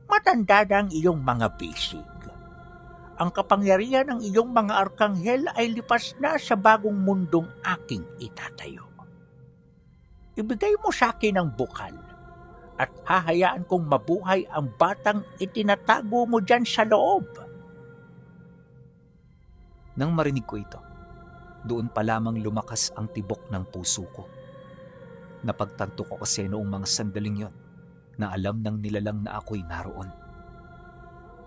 Matanda na ang iyong mga bisig. Ang kapangyarihan ng iyong mga arkanghel ay lipas na sa bagong mundong aking itatayo. Ibigay mo sa akin ang bukal at hahayaan kong mabuhay ang batang itinatago mo dyan sa loob. Nang marinig ko ito, doon pa lamang lumakas ang tibok ng puso ko. Napagtanto ko kasi noong mga sandaling yon na alam ng nilalang na ako'y naroon.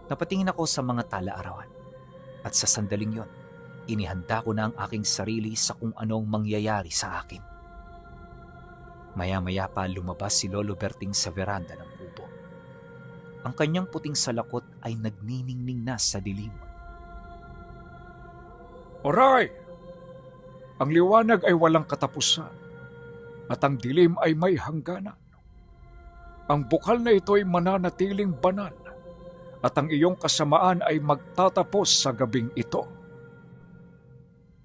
Napatingin ako sa mga tala-arawan at sa sandaling yon, inihanda ko na ang aking sarili sa kung anong mangyayari sa akin. Maya-maya pa lumabas si Lolo Berting sa veranda ng kubo. Ang kanyang puting salakot ay nagniningning na sa dilim. Oray! Ang liwanag ay walang katapusan at ang dilim ay may hangganan. Ang bukal na ito ay mananatiling banal at ang iyong kasamaan ay magtatapos sa gabing ito.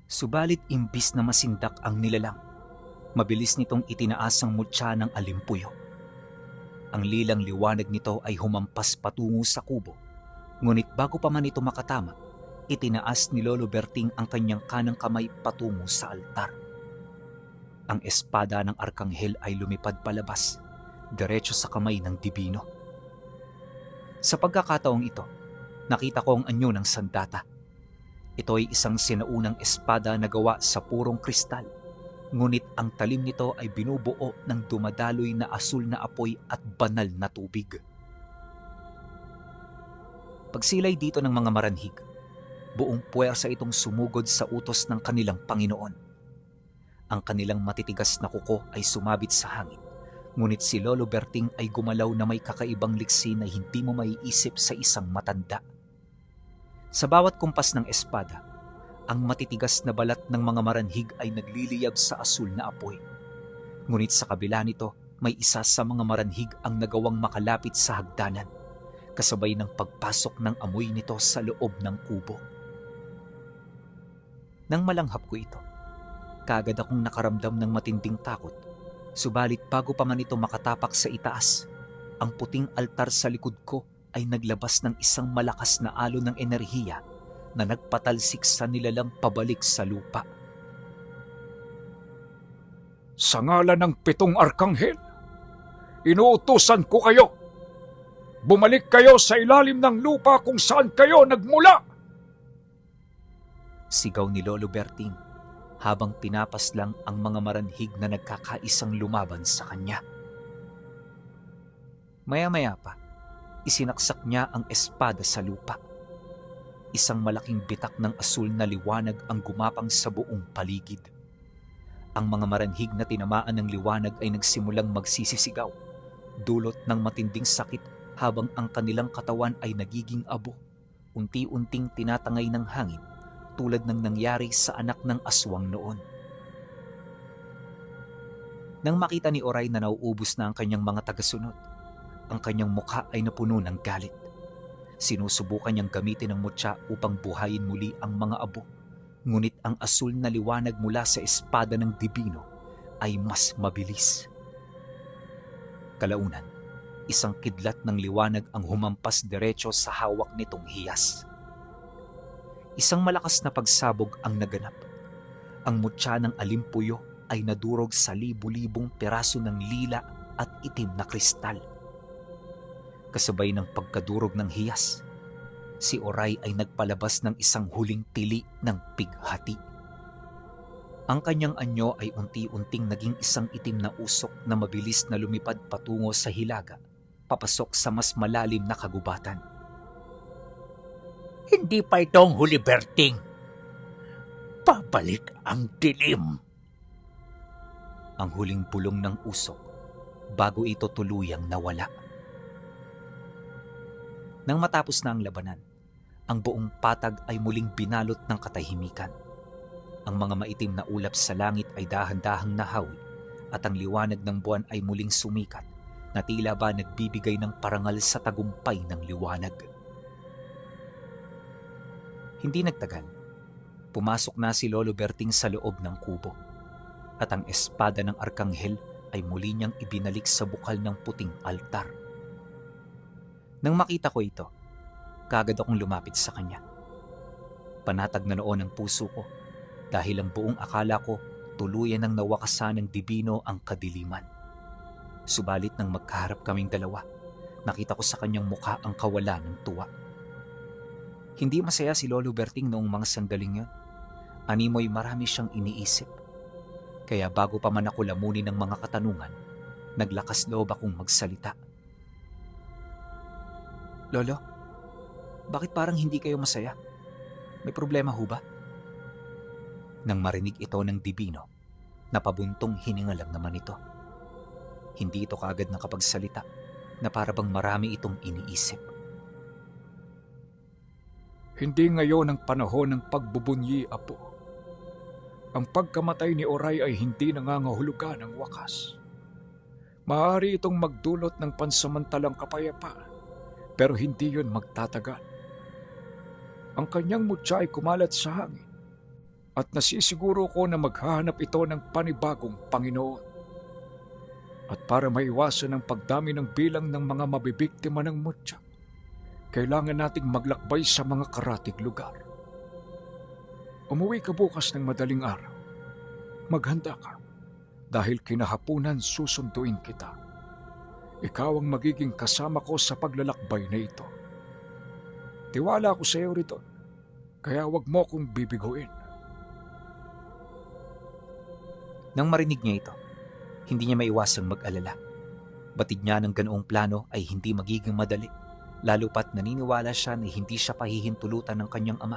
Subalit imbis na masindak ang nilalang, mabilis nitong itinaas ang mutya ng alimpuyo. Ang lilang liwanag nito ay humampas patungo sa kubo, ngunit bago pa man ito makatama, itinaas ni Lolo Berting ang kanyang kanang kamay patungo sa altar. Ang espada ng arkanghel ay lumipad palabas, diretso sa kamay ng dibino. Sa pagkakataong ito, nakita ko ang anyo ng sandata. Ito ay isang sinaunang espada na gawa sa purong kristal, ngunit ang talim nito ay binubuo ng dumadaloy na asul na apoy at banal na tubig. Pagsilay dito ng mga maranhig, buong puwersa itong sumugod sa utos ng kanilang Panginoon. Ang kanilang matitigas na kuko ay sumabit sa hangin, ngunit si Lolo Berting ay gumalaw na may kakaibang liksi na hindi mo maiisip sa isang matanda. Sa bawat kumpas ng espada, ang matitigas na balat ng mga maranhig ay nagliliyab sa asul na apoy. Ngunit sa kabila nito, may isa sa mga maranhig ang nagawang makalapit sa hagdanan, kasabay ng pagpasok ng amoy nito sa loob ng kubo. Nang malanghap ko ito, kaagad akong nakaramdam ng matinding takot. Subalit bago pa man ito makatapak sa itaas, ang puting altar sa likod ko ay naglabas ng isang malakas na alon ng enerhiya na nagpatalsik sa nilalang pabalik sa lupa. Sa ngalan ng 7 arkanghel, inuutusan ko kayo. Bumalik kayo sa ilalim ng lupa kung saan kayo nagmula. Sigaw ni Lolo Berting habang pinapaslang ang mga maranhig na nagkakaisang lumaban sa kanya. Maya-maya pa, isinaksak niya ang espada sa lupa. Isang malaking bitak ng asul na liwanag ang gumapang sa buong paligid. Ang mga maranhig na tinamaan ng liwanag ay nagsimulang magsisisigaw, dulot ng matinding sakit habang ang kanilang katawan ay nagiging abo, unti-unting tinatangay ng hangin tulad ng nangyari sa anak ng aswang noon. Nang makita ni Oray na nauubos na ang kanyang mga tagasunod, ang kanyang mukha ay napuno ng galit. Sinusubukan niyang gamitin ang mutya upang buhayin muli ang mga abo, ngunit ang asul na liwanag mula sa espada ng dibino ay mas mabilis. Kalaunan, isang kidlat ng liwanag ang humampas diretso sa hawak nitong hiyas. Isang malakas na pagsabog ang naganap. Ang mutya ng alimpuyo ay nadurog sa libu-libong piraso ng lila at itim na kristal. Kasabay ng pagkadurog ng hiyas, si Oray ay nagpalabas ng isang huling tili ng pighati. Ang kanyang anyo ay unti-unting naging isang itim na usok na mabilis na lumipad patungo sa hilaga, papasok sa mas malalim na kagubatan. Hindi pa itong huli, Berting. Babalik ang dilim. Ang huling bulong ng usok bago ito tuluyang nawala. Nang matapos na ang labanan, ang buong patag ay muling binalot ng katahimikan. Ang mga maitim na ulap sa langit ay dahan-dahang nahawi at ang liwanag ng buwan ay muling sumikat na tila ba nagbibigay ng parangal sa tagumpay ng liwanag. Hindi nagtagal, Pumasok na si Lolo Berting sa loob ng kubo at ang espada ng arkanghel ay muli niyang ibinalik sa bukal ng puting altar. Nang makita ko ito, kaagad akong lumapit sa kanya. Panatag na noon ang puso ko dahil ang buong akala ko tuluyan ng nawakasan ng dibino ang kadiliman. Subalit nang magkaharap kaming dalawa, nakita ko sa kanyang mukha ang kawalan ng tuwa. Hindi masaya si Lolo Berting noong mga sandaling yun. Animoy marami siyang iniisip. Kaya bago pa man ako lamunin ng mga katanungan, naglakas loob akong magsalita. Lolo, bakit parang hindi kayo masaya? May problema ho ba? Nang marinig ito ng dibino, napabuntong hininga lang naman ito. Hindi ito kaagad nakapagsalita na para bang marami itong iniisip. Hindi ngayon ang panahon ng pagbubunyi, Apo. Ang pagkamatay ni Oray ay hindi nangangahulugan ng wakas. Maaari itong magdulot ng pansamantalang kapayapaan, pero hindi yun magtatagal. Ang kanyang mutya ay kumalat sa hangin, at nasisiguro ko na maghahanap ito ng panibagong Panginoon. At para maiwasan ang pagdami ng bilang ng mga mabibiktima ng mutya, kailangan nating maglakbay sa mga karatig lugar. Umuwi ka bukas ng madaling araw. Maghanda ka, dahil kinahapunan susunduin kita. Ikaw ang magiging kasama ko sa paglalakbay na ito. Tiwala ako sa iyo rito, kaya wag mo akong bibiguin. Nang marinig niya ito, hindi niya maiwasang mag-alala. Batid niya ng ganoong plano ay hindi magiging madali, lalo pat naniniwala siya na hindi siya pahihintulutan ng kanyang ama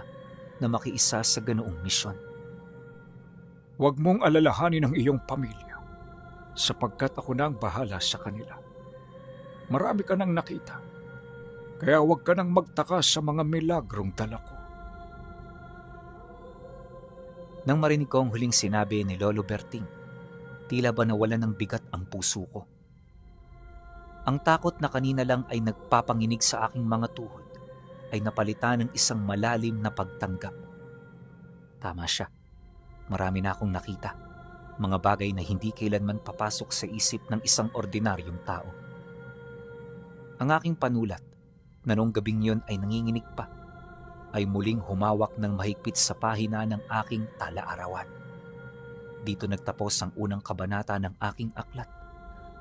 na makiisa sa ganoong misyon. Huwag mong alalahanin ang iyong pamilya, sapagkat ako na ang bahala sa kanila. Marami ka nang nakita, kaya huwag ka nang magtaka sa mga milagrong dala ko. Nang marinig ko ang huling sinabi ni Lolo Berting, tila ba nawalan ng bigat ang puso ko. Ang takot na kanina lang ay nagpapanginig sa aking mga tuhod ay napalitan ng isang malalim na pagtanggap. Tama siya. Marami na akong nakita. Mga bagay na hindi kailanman papasok sa isip ng isang ordinaryong tao. Ang aking panulat, na noong gabing yun ay nanginginig pa, ay muling humawak ng mahigpit sa pahina ng aking tala-arawan. Dito nagtapos ang unang kabanata ng aking aklat,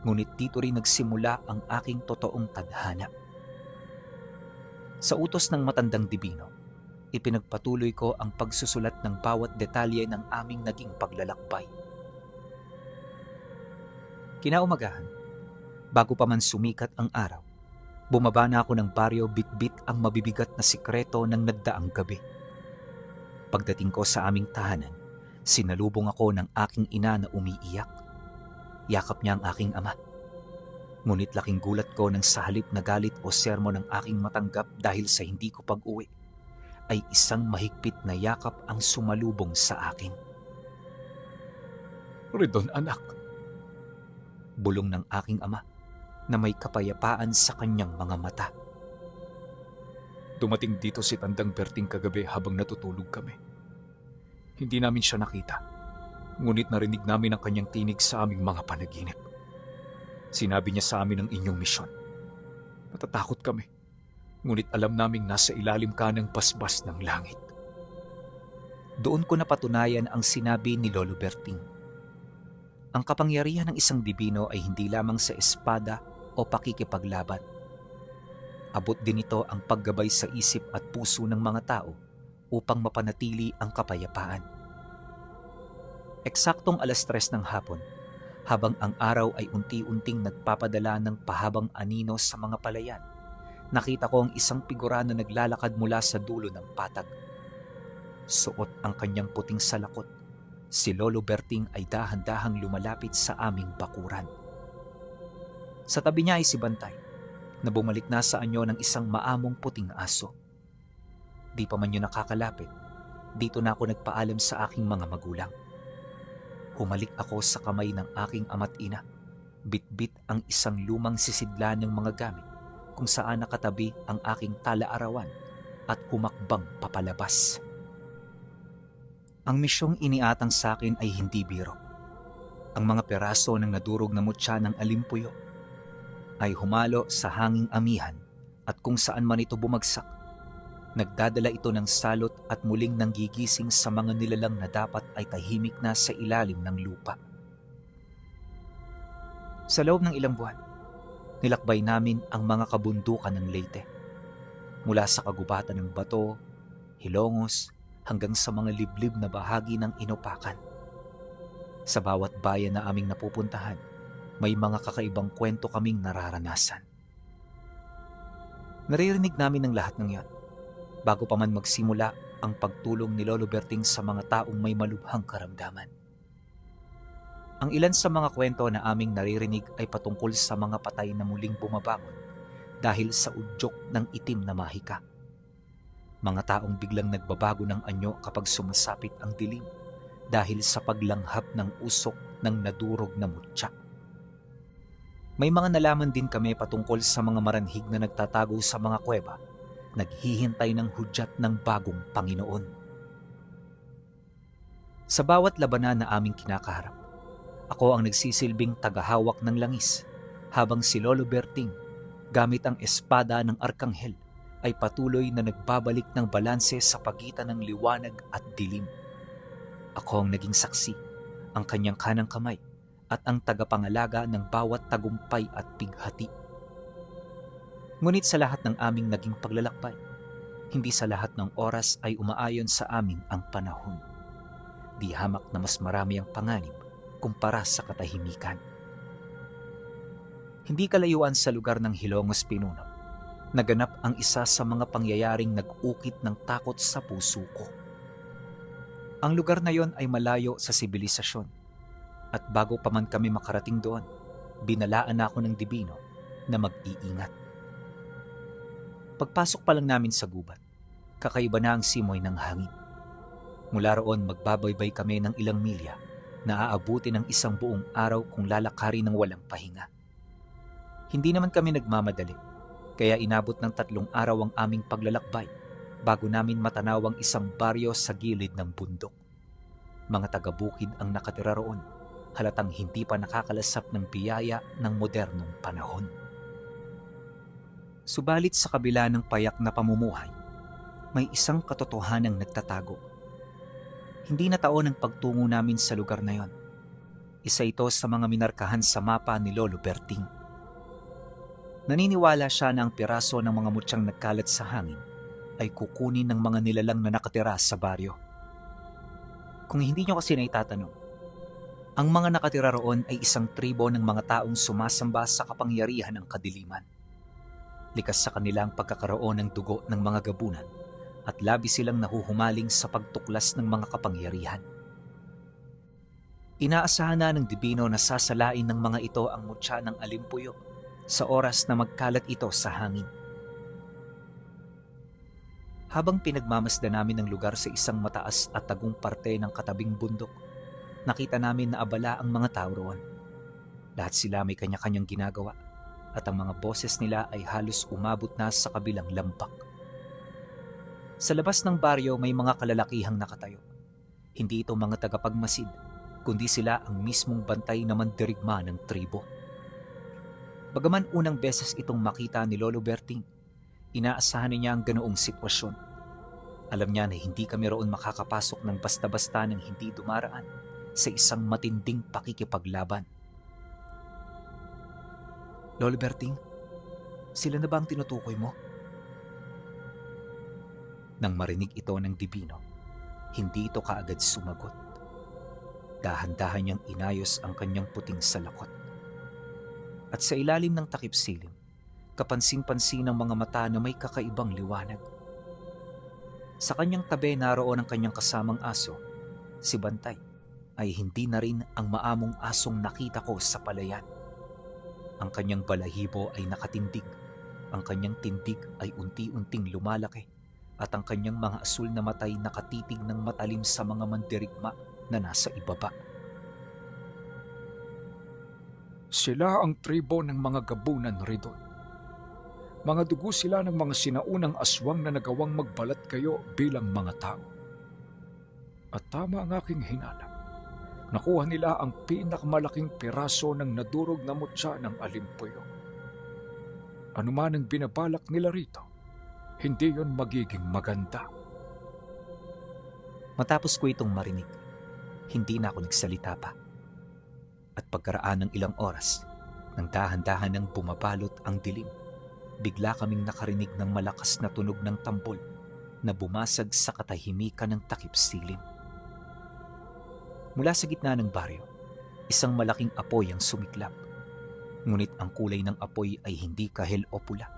ngunit dito rin nagsimula ang aking totoong tadhana. Sa utos ng matandang dibino, ipinagpatuloy ko ang pagsusulat ng bawat detalye ng aming naging paglalakbay. Kinaumagahan, bago pa man sumikat ang araw, bumaba na ako ng baryo bitbit ang mabibigat na sikreto ng nagdaang gabi. Pagdating ko sa aming tahanan, sinalubong ako ng aking ina na umiiyak. Yakap niya ang aking ama. Ngunit laking gulat ko nang sa halip na galit o sermon ng aking matanggap dahil sa hindi ko pag-uwi, ay isang mahigpit na yakap ang sumalubong sa akin. Ridon, anak. Bulong ng aking ama na may kapayapaan sa kanyang mga mata. Dumating dito si Tandang Berting kagabi habang natutulog kami. Hindi namin siya nakita, ngunit narinig namin ang kanyang tinig sa aming mga panaginip. Sinabi niya sa amin ang inyong misyon. Natatakot kami, ngunit alam naming nasa ilalim ka ng basbas ng langit. Doon ko napatunayan ang sinabi ni Lolo Berting. Ang kapangyarihan ng isang dibino ay hindi lamang sa espada o pakikipaglaban. Abot din ito ang paggabay sa isip at puso ng mga tao upang mapanatili ang kapayapaan. Eksaktong 3:00 ng hapon, habang ang araw ay unti-unting nagpapadala ng pahabang anino sa mga palayan, nakita ko ang isang figura na naglalakad mula sa dulo ng patag. Suot ang kanyang puting salakot, si Lolo Berting ay dahan-dahang lumalapit sa aming bakuran. Sa tabi niya ay si Bantay, na bumalik na sa anyo ng isang maamong puting aso. Di pa man yun nakakalapit, dito na ako nagpaalam sa aking mga magulang. Humalik ako sa kamay ng aking ama't ina, bitbit ang isang lumang sisidlan ng mga gamit kung saan nakatabi ang aking tala-arawan at humakbang papalabas. Ang misyong iniatang sa akin ay hindi biro. Ang mga peraso ng nadurog na mutya ng alimpuyo ay humalo sa hanging amihan at kung saan man ito bumagsak, nagdadala ito ng salot at muling nanggigising sa mga nilalang na dapat ay tahimik na sa ilalim ng lupa. Sa loob ng ilang buwan, nilakbay namin ang mga kabundukan ng Leyte. Mula sa kagubatan ng Bato, Hilongos, hanggang sa mga liblib na bahagi ng Inupakan. Sa bawat bayan na aming napupuntahan, may mga kakaibang kwento kaming nararanasan. Naririnig namin ang lahat ng yan bago pa man magsimula ang pagtulong ni Lolo Berting sa mga taong may malubhang karamdaman. Ang ilan sa mga kwento na aming naririnig ay patungkol sa mga patay na muling bumabangon dahil sa udyok ng itim na mahika. Mga taong biglang nagbabago ng anyo kapag sumasapit ang dilim dahil sa paglanghap ng usok ng nadurog na mutya. May mga nalaman din kami patungkol sa mga maranhig na nagtatago sa mga kuweba, naghihintay ng hudyat ng bagong Panginoon. Sa bawat labanan na aming kinakaharap, ako ang nagsisilbing tagahawak ng langis, habang si Lolo Berting, gamit ang espada ng Arkanghel, ay patuloy na nagbabalik ng balanse sa pagitan ng liwanag at dilim. Ako ang naging saksi, ang kanyang kanang kamay, at ang tagapangalaga ng bawat tagumpay at pighati. Ngunit sa lahat ng aming naging paglalakbay, hindi sa lahat ng oras ay umaayon sa amin ang panahon. Di hamak na mas marami ang panganib kumpara sa katahimikan. Hindi kalayuan sa lugar ng Hilongos Pinuno, naganap ang isa sa mga pangyayaring nag-ukit ng takot sa puso ko. Ang lugar na yon ay malayo sa sibilisasyon, at bago pa man kami makarating doon, binalaan ako ng Dibino na mag-iingat. Pagpasok pa lang namin sa gubat, kakaiba na ang simoy ng hangin. Mula roon magbabaybay kami ng ilang milya na aabuti ng isang buong araw kung lalakari ng walang pahinga. Hindi naman kami nagmamadali, kaya inabot ng 3 araw ang aming paglalakbay bago namin matanaw ang isang baryo sa gilid ng bundok. Mga taga-bukid ang nakatira roon, halatang hindi pa nakakalasap ng biyaya ng modernong panahon. Subalit sa kabila ng payak na pamumuhay, may isang katotohanang nagtatago. Hindi na taon ang pagtungo namin sa lugar na yon. Isa ito sa mga minarkahan sa mapa ni Lolo Berting. Naniniwala siya na ang piraso ng mga mutyang nagkalat sa hangin ay kukunin ng mga nilalang na nakatira sa baryo. Kung hindi nyo kasi naitatanong, ang mga nakatira roon ay isang tribo ng mga taong sumasamba sa kapangyarihan ng kadiliman. Likas sa kanila ang pagkakaroon ng dugo ng mga gabunan at labis silang nahuhumaling sa pagtuklas ng mga kapangyarihan. Inaasahan na ng Dibino na sasalain ng mga ito ang mutya ng alimpuyo sa oras na magkalat ito sa hangin. Habang pinagmamasda namin ang lugar sa isang mataas at tagong parte ng katabing bundok, nakita namin na abala ang mga tao roon. Lahat sila may kanya-kanyang ginagawa at ang mga boses nila ay halos umabot na sa kabilang lampak. Sa labas ng baryo may mga kalalakihang nakatayo. Hindi ito mga tagapagmasid, kundi sila ang mismong bantay na mandirigma ng tribo. Bagaman unang beses itong makita ni Lolo Berting, inaasahan niya ang ganoong sitwasyon. Alam niya na hindi kami roon makakapasok ng basta-basta nang hindi dumaraan sa isang matinding pakikipaglaban. Lolo Berting, sila na ba ang tinutukoy mo? Nang marinig ito ng Dibino, hindi ito kaagad sumagot. Dahan-dahan niyang inayos ang kanyang puting salakot. At sa ilalim ng takip silim, kapansin-pansin ang mga mata na may kakaibang liwanag. Sa kanyang tabi naroon ang kanyang kasamang aso, si Bantay, ay hindi na rin ang maamong asong nakita ko sa palayan. Ang kanyang balahibo ay nakatindig, ang kanyang tindig ay unti-unting lumalaki, at ang kanyang mga asul na matay nakatitig ng matalim sa mga mandirigma na nasa ibaba. Sila ang tribo ng mga gabunan ridon. Mga dugo sila ng mga sinaunang aswang na nagawang magbalat kayo bilang mga tao. At tama ang aking hinala. Nakuha nila ang pinakamalaking piraso ng nadurog na mutya ng alimpuyo. Ano man ang binabalak nila rito, hindi yon magiging maganda. Matapos ko itong marinig, hindi na ako nagsalita pa. At pagkaraan ng ilang oras, nang dahan-dahan nang bumabalot ang dilim, bigla kaming nakarinig ng malakas na tunog ng tambol na bumasag sa katahimikan ng takip silim. Mula sa gitna ng baryo, isang malaking apoy ang sumiklab. Ngunit ang kulay ng apoy ay hindi kahel o pula.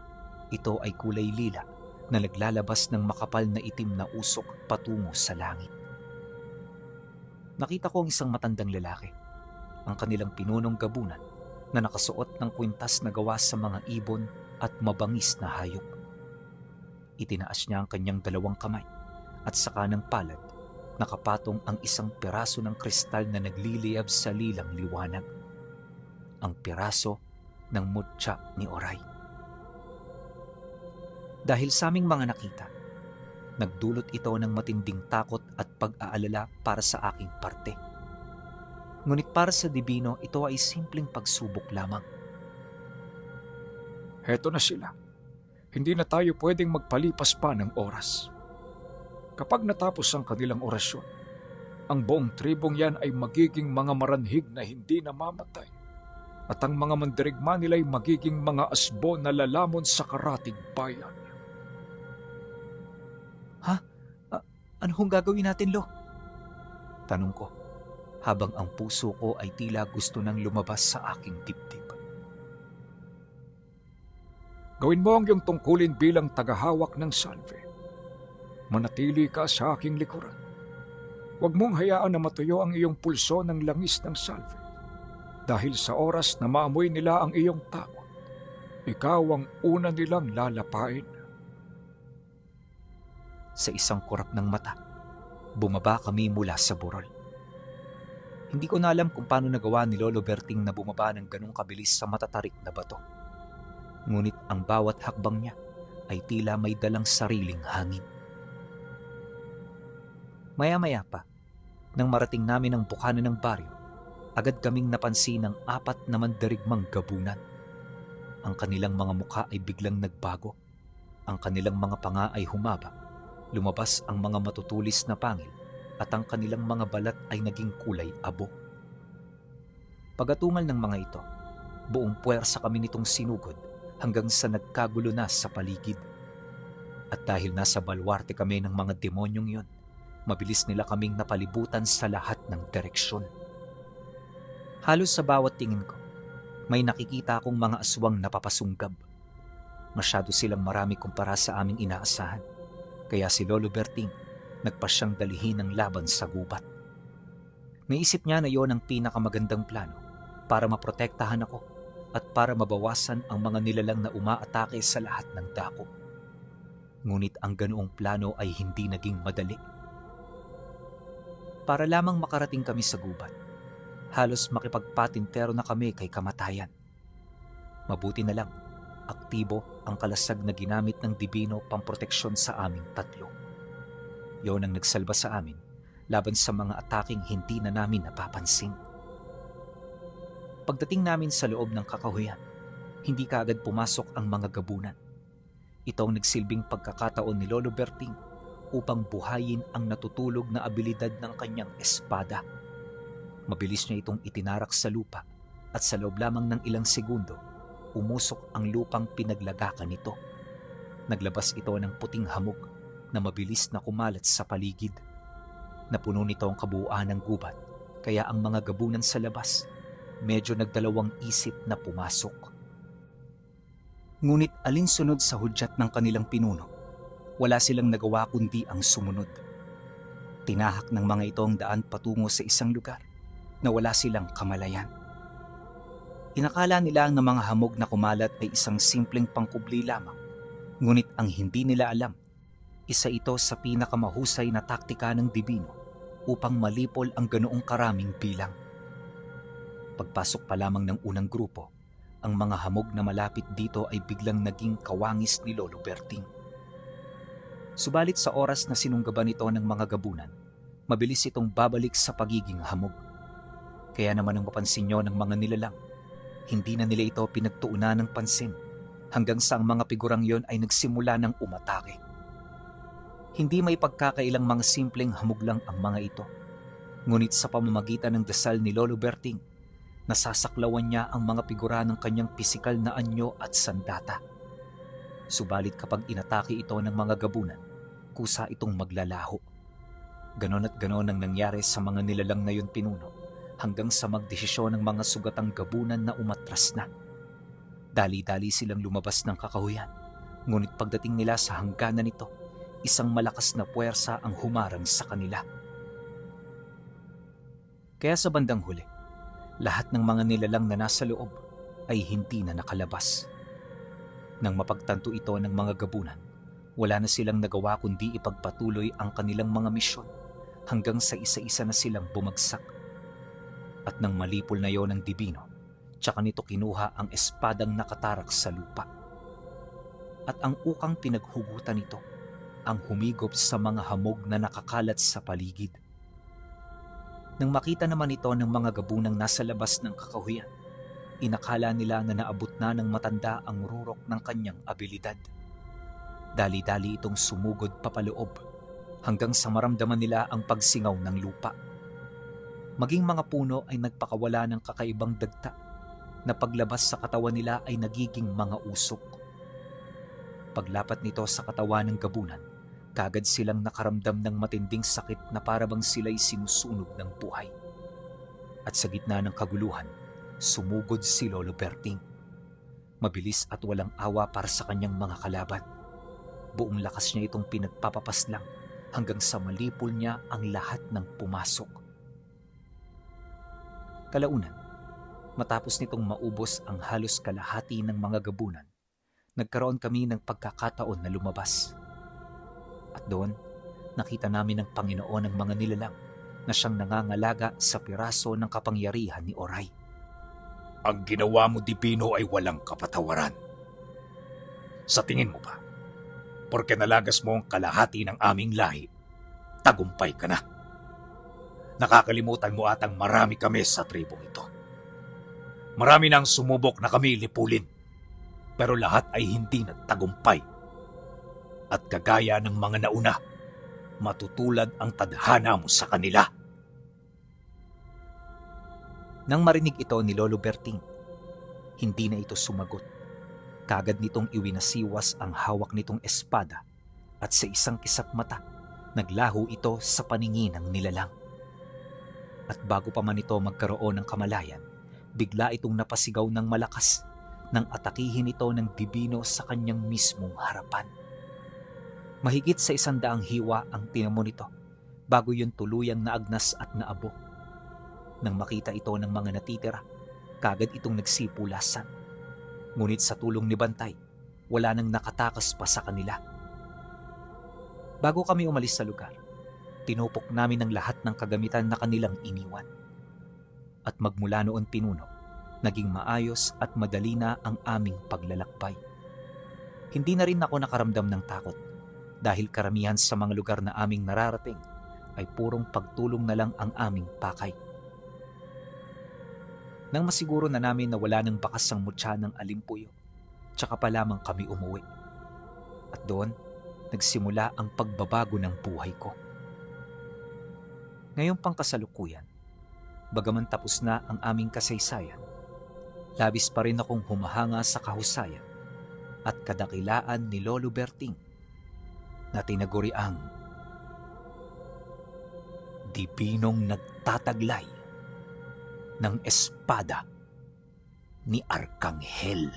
Ito ay kulay lila na naglalabas ng makapal na itim na usok patungo sa langit. Nakita ko ang isang matandang lalaki, ang kanilang pinunong gabunan na nakasuot ng kwintas na gawa sa mga ibon at mabangis na hayop. Itinaas niya ang kanyang dalawang kamay at sa kanang palad nakapatong ang isang piraso ng kristal na nagliliyab sa lilang liwanag. Ang piraso ng mutya ni Oray. Dahil sa aming mga nakita, nagdulot ito ng matinding takot at pag-aalala para sa aking parte. Ngunit para sa Dibino, ito ay simpleng pagsubok lamang. Heto na sila. Hindi na tayo pwedeng magpalipas pa ng oras. Kapag natapos ang kanilang orasyon, ang buong tribong yan ay magiging mga maranhig na hindi namamatay at ang mga mandirigma nila ay magiging mga asbo na lalamon sa karatig bayan. Ano hong gagawin natin, Lo? Tanong ko, habang ang puso ko ay tila gusto nang lumabas sa aking dibdib. Gawin mo ang iyong tungkulin bilang tagahawak ng salve. Manatili ka sa aking likuran. Huwag mong hayaan na matuyo ang iyong pulso ng langis ng salve. Dahil sa oras na maamoy nila ang iyong takot, ikaw ang una nilang lalapain. Sa isang kurap ng mata, bumaba kami mula sa burol. Hindi ko na alam kung paano nagawa ni Lolo Berting na bumaba ng ganong kabilis sa matatarik na bato. Ngunit ang bawat hakbang niya ay tila may dalang sariling hangin. Maya-maya pa, nang marating namin ang bukana ng baryo, agad kaming napansin ng 4 na mandirigmang gabunan. Ang kanilang mga mukha ay biglang nagbago. Ang kanilang mga panga ay humaba. Lumabas ang mga matutulis na pangil at ang kanilang mga balat ay naging kulay abo. Pagatungal ng mga ito, buong puwersa kami nitong sinugod hanggang sa nagkagulo na sa paligid. At dahil nasa balwarte kami ng mga demonyong yon, mabilis nila kaming napalibutan sa lahat ng direksyon. Halos sa bawat tingin ko, may nakikita akong mga aswang napapasunggab. Masyado silang marami kumpara sa aming inaasahan, kaya si Lolo Berting nagpasyang dalihin ng laban sa gubat. Naisip niya na yon ang pinakamagandang plano para maprotektahan ako at para mabawasan ang mga nilalang na umaatake sa lahat ng dako. Ngunit ang ganoong plano ay hindi naging madali. Para lamang makarating kami sa gubat, halos makipagpatintero na kami kay kamatayan. Mabuti na lang, aktibo ang kalasag na ginamit ng Dibino pamproteksyon sa aming 3. Yon ang nagsalba sa amin laban sa mga ataking hindi na namin napapansin. Pagdating namin sa loob ng kakahuyan, hindi kaagad pumasok ang mga gabunan. Ito ang nagsilbing pagkakataon ni Lolo Berting upang buhayin ang natutulog na abilidad ng kanyang espada. Mabilis niya itong itinarak sa lupa at sa loob lamang ng ilang segundo, umusok ang lupang pinaglagakan nito. Naglabas ito ng puting hamog na mabilis na kumalat sa paligid. Napuno nito ang kabuuan ng gubat, kaya ang mga gabunan sa labas medyo nagdalawang isip na pumasok. Ngunit alinsunod sa hudyat ng kanilang pinuno, wala silang nagawa kundi ang sumunod. Tinahak ng mga ito ang daan patungo sa isang lugar na wala silang kamalayan. Inakala nila ang mga hamog na kumalat ay isang simpleng pangkubli lamang, ngunit ang hindi nila alam, isa ito sa pinakamahusay na taktika ng Dibino upang malipol ang ganoong karaming bilang. Pagpasok pa lamang ng unang grupo, ang mga hamog na malapit dito ay biglang naging kawangis ni Lolo Berting. Subalit sa oras na sinunggaban ito ng mga gabunan, mabilis itong babalik sa pagiging hamog. Kaya naman ang mapansin nyo ng mga nilalang, hindi na nila ito pinagtuunan ng pansin hanggang sa ang mga figurang yon ay nagsimula ng umatake. Hindi may pagkakailang mga simpleng hamog lang ang mga ito. Ngunit sa pamamagitan ng dasal ni Lolo Berting, nasasaklawan niya ang mga figura ng kanyang pisikal na anyo at sandata. Subalit kapag inatake ito ng mga gabunan, kusa itong maglalaho. Ganon at ganon ang nangyari sa mga nilalang na yun pinuno hanggang sa magdesisyon ng mga sugatang gabunan na umatras na. Dali-dali silang lumabas ng kakahuyan, ngunit pagdating nila sa hangganan nito, isang malakas na puwersa ang humarang sa kanila. Kaya sa bandang huli, lahat ng mga nilalang na nasa loob ay hindi na nakalabas. Nang mapagtanto ito ng mga gabunan, wala na silang nagawa kundi ipagpatuloy ang kanilang mga misyon hanggang sa isa-isa na silang bumagsak. At nang malipol na yon ng dibino, tsaka nito kinuha ang espadang nakatarak sa lupa. At ang ukang pinaghugutan nito ang humigop sa mga hamog na nakakalat sa paligid. Nang makita naman ito ng mga gabunang nasa labas ng kakahuyan, inakala nila na naabot na ng matanda ang rurok ng kanyang abilidad. Dali-dali itong sumugod papaloob hanggang sa maramdaman nila ang pagsingaw ng lupa. Maging mga puno ay nagpakawala ng kakaibang dagta na paglabas sa katawan nila ay nagiging mga usok. Paglapat nito sa katawan ng gabunan, kagad silang nakaramdam ng matinding sakit na parabang sila'y sinusunog ng buhay. At sa gitna ng kaguluhan, sumugod si Lolo Berting. Mabilis at walang awa para sa kanyang mga kalaban. Buong lakas niya itong pinagpapapaslang hanggang sa malipol niya ang lahat ng pumasok. Kalaunan, matapos nitong maubos ang halos kalahati ng mga gabunan, nagkaroon kami ng pagkakataon na lumabas. At doon, nakita namin ng Panginoon ang mga nilalang na siyang nangangalaga sa piraso ng kapangyarihan ni Oray. Ang ginawa mo, Dibino, ay walang kapatawaran. Sa tingin mo ba, porke nalagas mo ang kalahati ng aming lahi, tagumpay ka na? Nakakalimutan mo atang marami kami sa tribong ito. Marami nang sumubok na kami lipulin, pero lahat ay hindi nagtagumpay. At kagaya ng mga nauna, matutulad ang tadhana mo sa kanila. Nang marinig ito ni Lolo Berting, hindi na ito sumagot. Kagad nitong iwinasiwas ang hawak nitong espada at sa isang kisap mata, naglaho ito sa paningin ng nilalang. At bago pa man ito magkaroon ng kamalayan, bigla itong napasigaw ng malakas nang atakihin ito ng Dibino sa kanyang mismong harapan. Mahigit sa 100 hiwa ang tinamo nito bago yun tuluyang naagnas at naabo. Nang makita ito ng mga natitira, kagad itong nagsipulasan. Ngunit sa tulong ni Bantay, wala nang nakatakas pa sa kanila. Bago kami umalis sa lugar, tinupok namin ang lahat ng kagamitan na kanilang iniwan. At magmula noon pinuno, naging maayos at madali na ang aming paglalakbay. Hindi na rin ako nakaramdam ng takot dahil karamihan sa mga lugar na aming nararating ay purong pagtulong na lang ang aming pakay. Nang masiguro na namin na wala nang bakas ang mutya ng alimpuyo, tsaka pa lamang kami umuwi. At doon, nagsimula ang pagbabago ng buhay ko. Ngayong pangkasalukuyan, bagaman tapos na ang aming kasaysayan, labis pa rin akong humahanga sa kahusayan at kadakilaan ni Lolo Berting na tinaguri ang Dibinong nagtataglay ng espada ni Arkanghel.